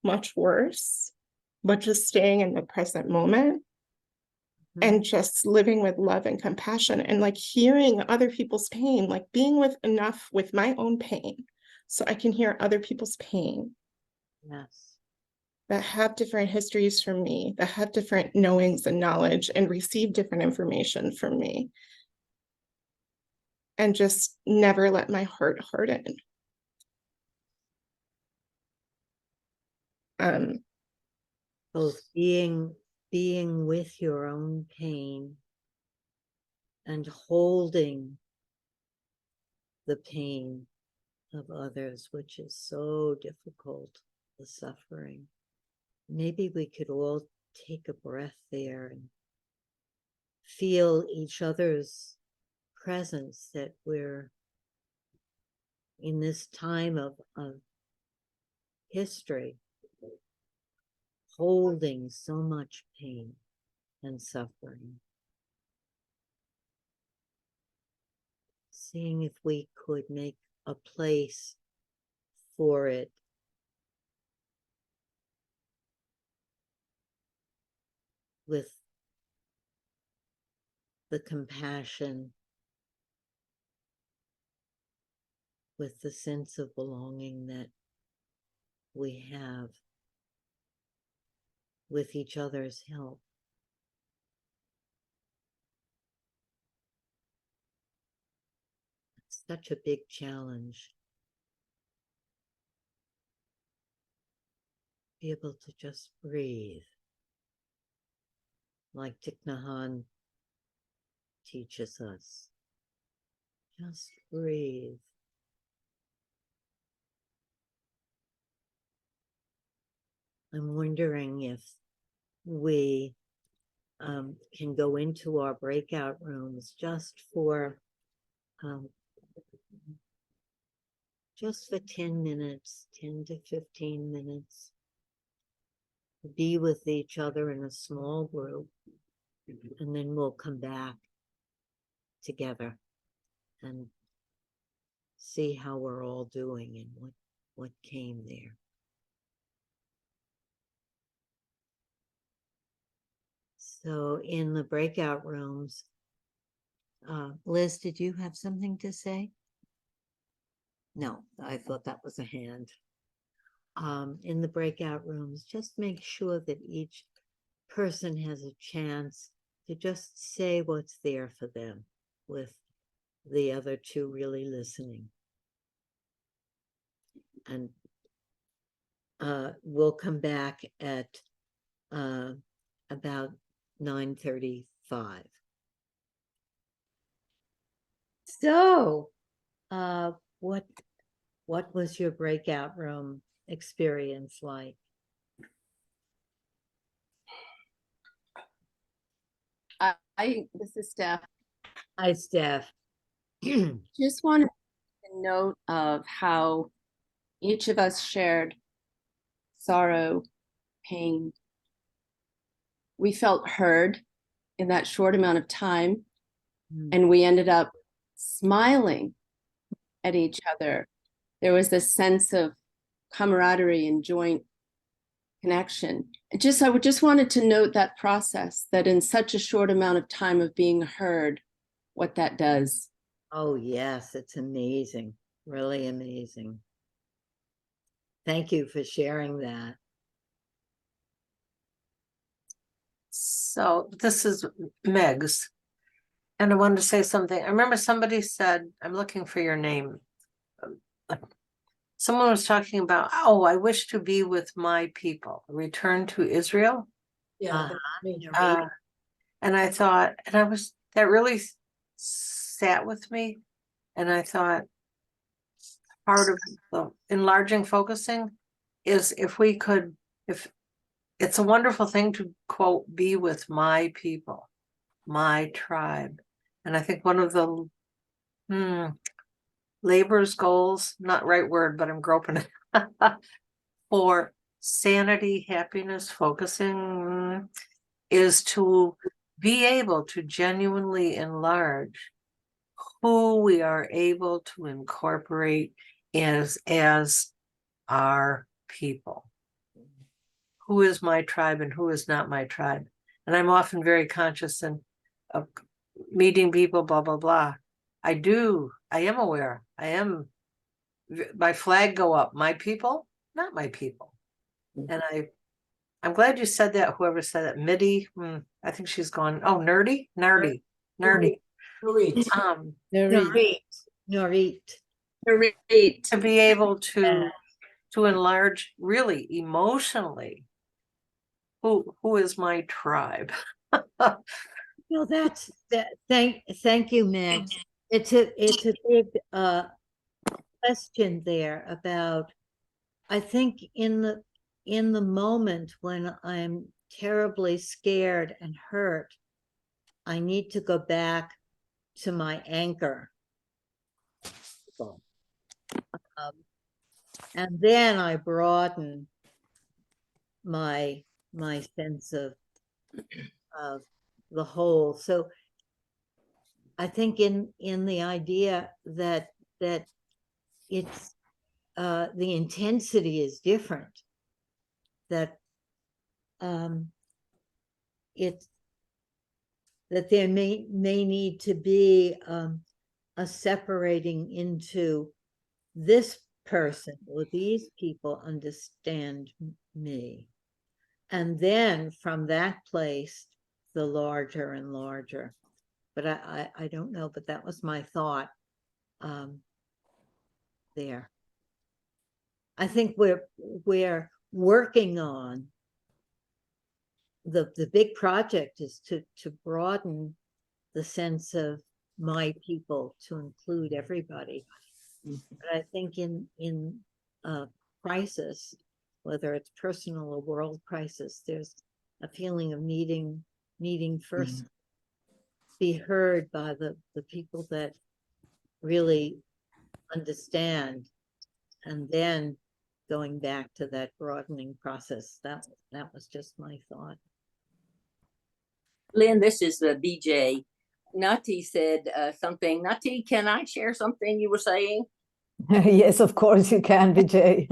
much worse, but just staying in the present moment and just living with love and compassion and like hearing other people's pain, like being with enough with my own pain so I can hear other people's pain. Yes. that have different histories from me, that have different knowings and knowledge and receive different information from me. And just never let my heart harden. Both being with your own pain and holding the pain of others, which is so difficult, the suffering. Maybe we could all take a breath there and feel each other's presence, that we're in this time of history, holding so much pain and suffering. Seeing if we could make a place for it. With the compassion, with the sense of belonging that we have with each other's help. It's such a big challenge. Be able to just breathe, like Thich Nhat Hanh teaches us. Just breathe. I'm wondering if we can go into our breakout rooms just for 10 minutes, 10 to 15 minutes. Be with each other in a small group, and then we'll come back together and see how we're all doing and what came there. So in the breakout rooms, Liz, did you have something to say? No, I thought that was a hand. In the breakout rooms, just make sure that each person has a chance to just say what's there for them, with the other two really listening. And we'll come back at about 9:35. So, what was your breakout room experience like? This is Steph. Hi, Steph. Just wanted to note of how each of us shared sorrow, pain. We felt heard in that short amount of time, and we ended up smiling at each other. There was this sense of camaraderie and joint connection. I just wanted to note that process, that in such a short amount of time of being heard, what that does. Oh, yes, it's amazing. Really amazing. Thank you for sharing that. So this is Megs, and I wanted to say something. I remember somebody said, I'm looking for your name. Someone was talking about, oh, I wish to be with my people, return to Israel. Yeah. And I thought, that really sat with me. And I thought, part of the enlarging focusing is if it's a wonderful thing to quote, be with my people, my tribe. And I think one of the labor's goals, not right word, but I'm groping it, for sanity, happiness, focusing, is to be able to genuinely enlarge who we are able to incorporate as our people. Who is my tribe and who is not my tribe? And I'm often very conscious of meeting people, blah, blah, blah. I am aware. My flag go up, my people, not my people. And I'm glad you said that, whoever said that, MIDI, I think she's gone, oh, nerdy. Norit. Norit, Norit. Great. To be able to enlarge really emotionally, who is my tribe? No, that's that. Thank you, Max. It's a big question there about. I think in the moment when I'm terribly scared and hurt, I need to go back to my anchor. And then I broaden my sense of the whole. So I think in the idea that it's the intensity is different, that it's that there may need to be a separating into this person or these people understand me, and then from that place the larger and larger. But I don't know, but that was my thought there. I think we're working on the big project is to broaden the sense of my people to include everybody. But I think in crisis, whether it's personal or world crisis, there's a feeling of needing first be heard by the people that really understand, and then going back to that broadening process. That was just my thought. Lynn, this is BJ. Nati said something. Nati, can I share something you were saying? Yes, of course you can, BJ.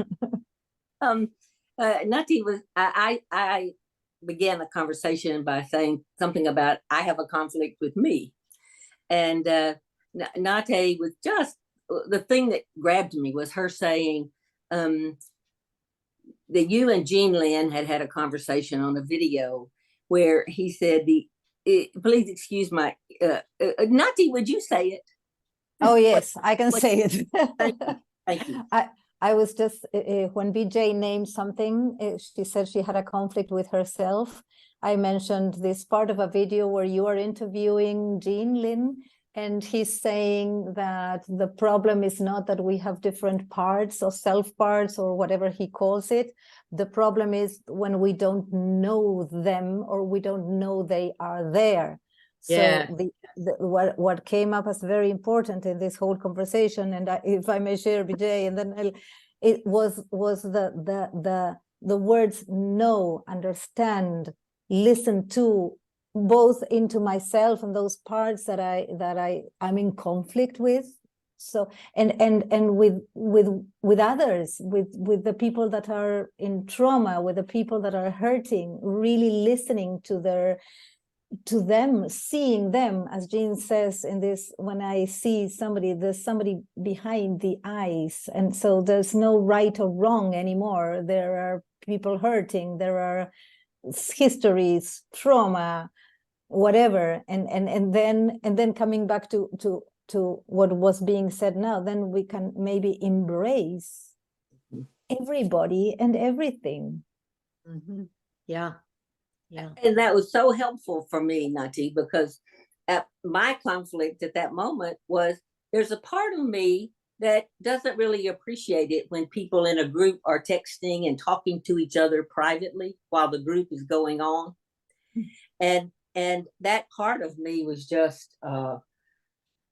Nati was, I began the conversation by saying something about I have a conflict with me. And Nati was just, the thing that grabbed me was her saying that you and Jean Lynn had a conversation on a video where he said, please excuse my, Nati, would you say it? Oh, yes, I can say it. Thank you. I was just, when BJ named something, she said she had a conflict with herself. I mentioned this part of a video where you are interviewing Jean Lynn, and he's saying that the problem is not that we have different parts or self parts or whatever he calls it. The problem is when we don't know them or we don't know they are there. Yeah. So what came up as very important in this whole conversation, and if I may share, BJ, and then it was the words know, understand, listen to, both into myself and those parts that I'm in conflict with. So and with others, with the people that are in trauma, with the people that are hurting, really listening to them, seeing them, as Jean says in this, when I see somebody, there's somebody behind the eyes, and so there's no right or wrong anymore. There are people hurting, there are histories, trauma, whatever, and then coming back to what was being said now, then we can maybe embrace everybody and everything. Yeah. And that was so helpful for me, Nati, because my conflict at that moment was there's a part of me that doesn't really appreciate it when people in a group are texting and talking to each other privately while the group is going on. And that part of me was just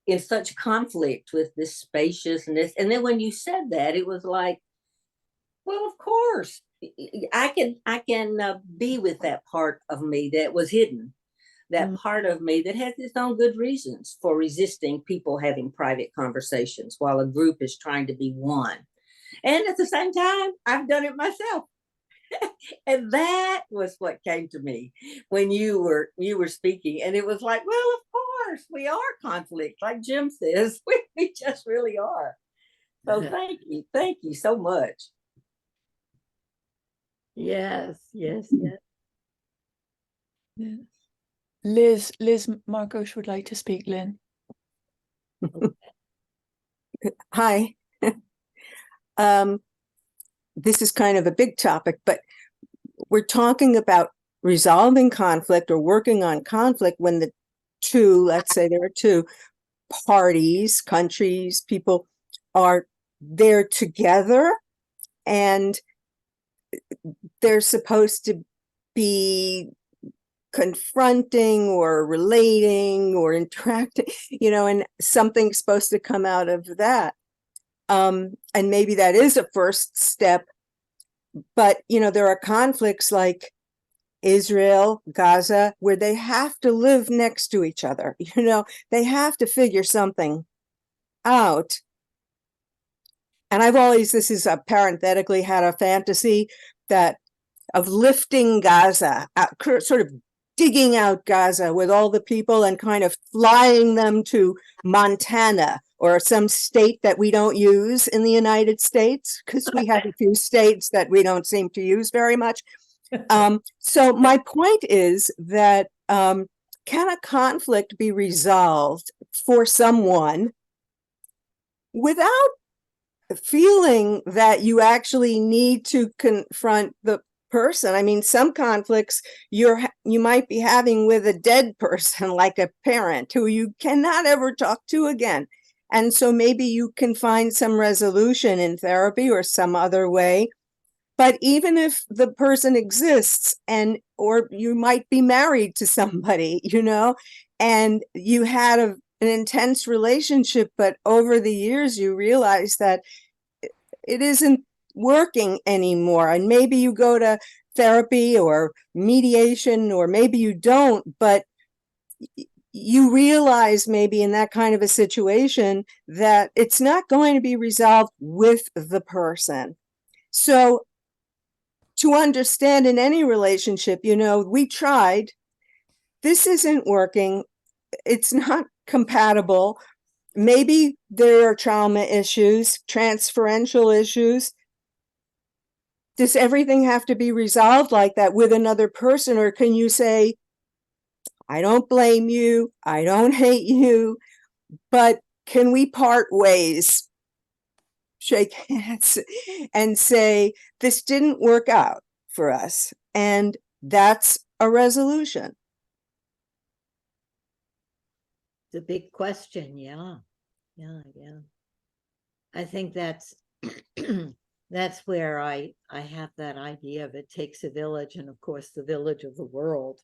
in such conflict with this spaciousness. And then when you said that, it was like, well, of course, I can be with that part of me that was hidden, that part of me that has its own good reasons for resisting people having private conversations while a group is trying to be one. And at the same time, I've done it myself. And that was what came to me when you were speaking. And it was like, well, of course, we are conflict, like Jim says. We just really are. So thank you so much. Yes, yes, yes. Yes. Liz Margos would like to speak, Lynn. Hi. This is kind of a big topic, but we're talking about resolving conflict or working on conflict when the two, let's say there are two parties, countries, people are there together and they're supposed to be confronting or relating or interacting, and something's supposed to come out of that. And maybe that is a first step, but there are conflicts like Israel, Gaza, where they have to live next to each other. They have to figure something out. And I've always, this is a parenthetically, had a fantasy that of lifting Gaza, sort of digging out Gaza with all the people and kind of flying them to Montana or some state that we don't use in the United States, because we have a few states that we don't seem to use very much. So my point is that can a conflict be resolved for someone without feeling that you actually need to confront the person? I mean, some conflicts you might be having with a dead person, like a parent who you cannot ever talk to again. And so maybe you can find some resolution in therapy or some other way. But even if the person exists or you might be married to somebody, and you had an intense relationship, but over the years you realize that it isn't working anymore. And maybe you go to therapy or mediation, or maybe you don't, but you realize maybe in that kind of a situation that it's not going to be resolved with the person. So to understand in any relationship, we tried, this isn't working, it's not compatible. Maybe there are trauma issues, transferential issues. Does everything have to be resolved like that with another person? Or can you say, I don't blame you, I don't hate you, but can we part ways, shake hands, and say, this didn't work out for us? And that's a resolution. It's a big question. Yeah. I think that's that's where I have that idea of it takes a village, and of course the village of the world,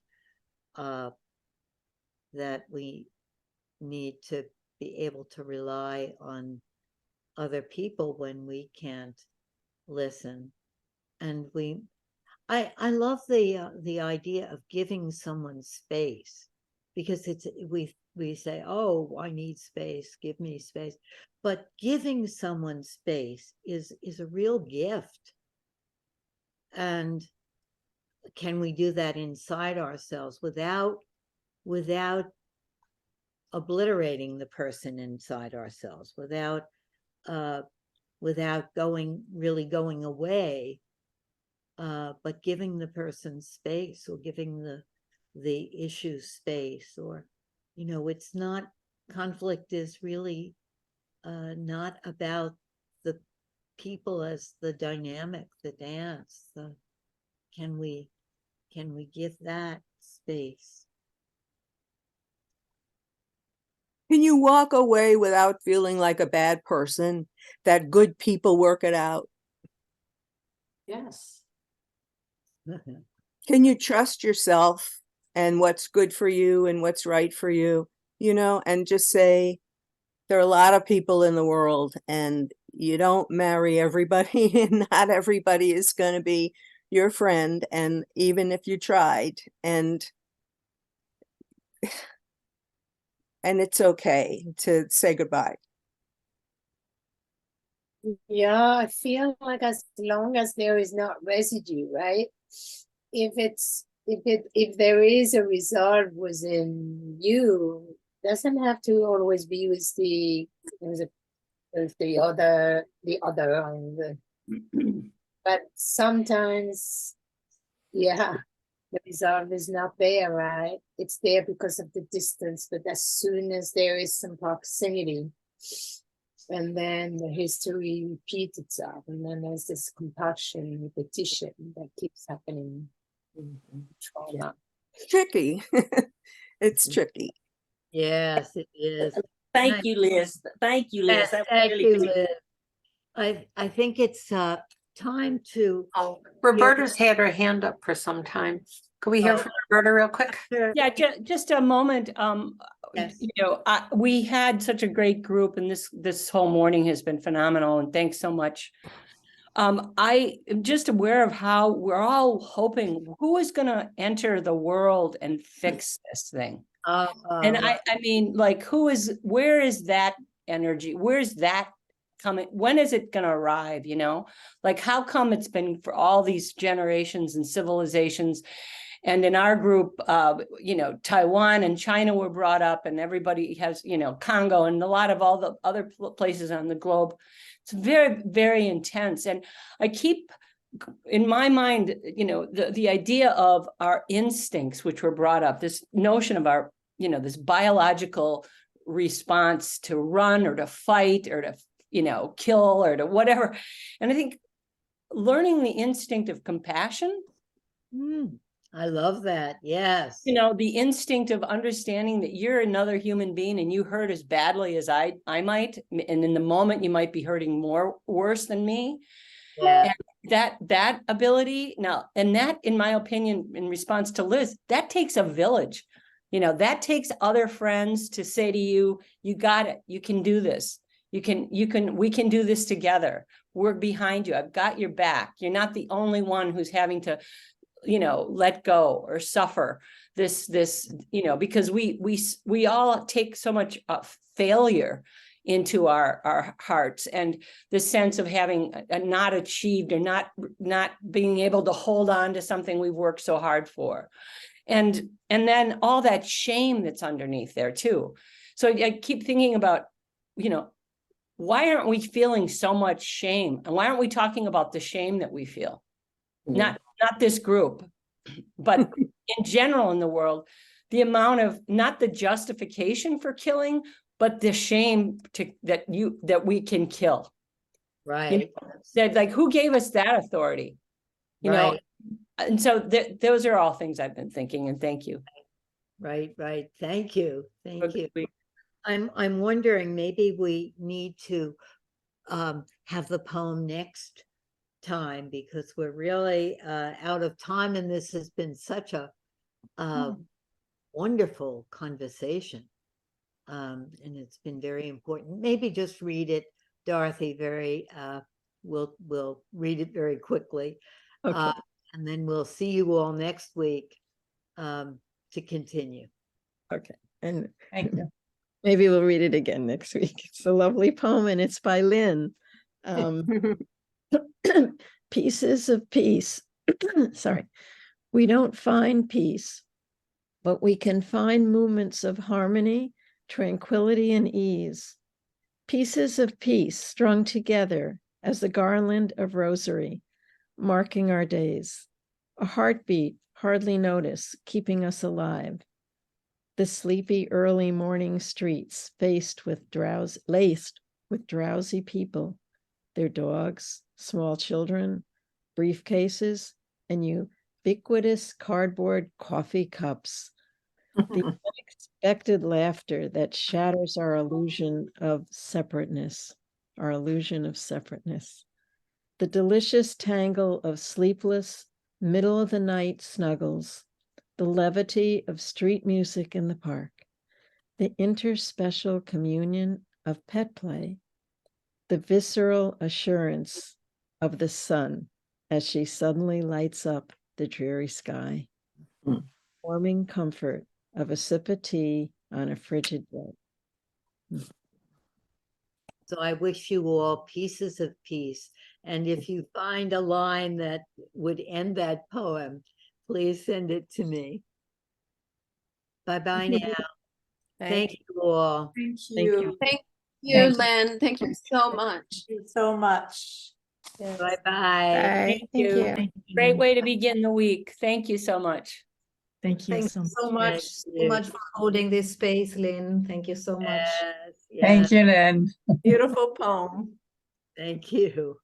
that we need to be able to rely on other people when we can't listen. And I love the idea of giving someone space, because we say, oh, I need space, give me space. But giving someone space is a real gift. And can we do that inside ourselves without obliterating the person inside ourselves, without really going away, but giving the person space, or giving the issue space, or it's not, conflict is really not about the people as the dynamic, the dance. Can we give that space? Can you walk away without feeling like a bad person, that good people work it out? Yes. Can you trust yourself and what's good for you and what's right for you, and just say, there are a lot of people in the world and you don't marry everybody and not everybody is going to be your friend. And even if you tried, and it's okay to say goodbye. Yeah, I feel like as long as there is not residue, right? If there is a resolve within you, doesn't have to always be with the other, but sometimes Yeah, the resolve is not there, right? It's there because of the distance, but as soon as there is some proximity, and then the history repeats itself, and then there's this compulsion, repetition that keeps happening in trauma. Tricky. It's tricky. Yes, it is. Thank you, Liz. Thank you, Liz. Yes, That was thank really you, good. Liz. I think it's time to. Oh, Roberta's had her hand up for some time. Could we hear Oh. from Roberta real quick? Yeah, just a moment. Yes. You know, we had such a great group, and this whole morning has been phenomenal. And thanks so much. I am just aware of how we're all hoping who is going to enter the world and fix this thing. And I mean, like, where is that energy? Where's that coming? When is it going to arrive? You know, like, how come it's been for all these generations and civilizations? And in our group, you know, Taiwan and China were brought up, and everybody has, you know, Congo and a lot of all the other places on the globe. It's very, very intense. And I keep in my mind, you know, the idea of our instincts, which were brought up, this notion of our, you know, this biological response to run or to fight or to, you know, kill or to whatever. And I think learning the instinct of compassion. I love that. Yes. You know, the instinct of understanding that you're another human being and you hurt as badly as I might. And in the moment, you might be hurting worse than me. Yeah. And that ability now, and that, in my opinion, in response to Liz, that takes a village. You know, that takes other friends to say to you, you got it. You can do this. We can do this together. We're behind you. I've got your back. You're not the only one who's having to, you know, let go or suffer this, you know, because we all take so much failure into our hearts, and the sense of having not achieved or not being able to hold on to something we've worked so hard for. And then all that shame that's underneath there too. So I keep thinking about, you know, why aren't we feeling so much shame? And why aren't we talking about the shame that we feel? Not this group, but in general in the world, the amount of, not the justification for killing, but the shame that we can kill. Right. You know, that, like, who gave us that authority? You know, and so those are all things I've been thinking, and thank you. Right. Thank you. Thank you. I'm wondering, maybe we need to have the poem next time, because we're really out of time, and this has been such a wonderful conversation, and it's been very important. Maybe just read it, Dorothy. We'll read it very quickly. Okay. And then we'll see you all next week to continue. Okay. And Thank you. maybe we'll read it again next week. It's a lovely poem, and it's by Lynn. Pieces of peace. Sorry. We don't find peace, but we can find moments of harmony, tranquility, and ease. Pieces of peace strung together as the garland of rosary, marking our days. A heartbeat hardly noticed, keeping us alive. The sleepy early morning streets laced with drowsy people, their dogs, small children, briefcases, and ubiquitous cardboard coffee cups. The unexpected laughter that shatters our illusion of separateness. The delicious tangle of sleepless, middle of the night snuggles. The levity of street music in the park. The interspecial communion of pet play. The visceral assurance of the sun as she suddenly lights up the dreary sky. Warming comfort of a sip of tea on a frigid day. So I wish you all pieces of peace. And if you find a line that would end that poem, please send it to me. Bye-bye now. Thank you all. Thank you. Thank you, Lynn. Thank you so much. Thank you so much. Yes. Bye-bye. Bye. Thank you. Great way to begin the week. Thank you so much. Thank you Thanks so much. so much, you. for holding this space, Lynn. Thank you so much. Yes, yes. Thank you, Lynn. Beautiful poem. Thank you.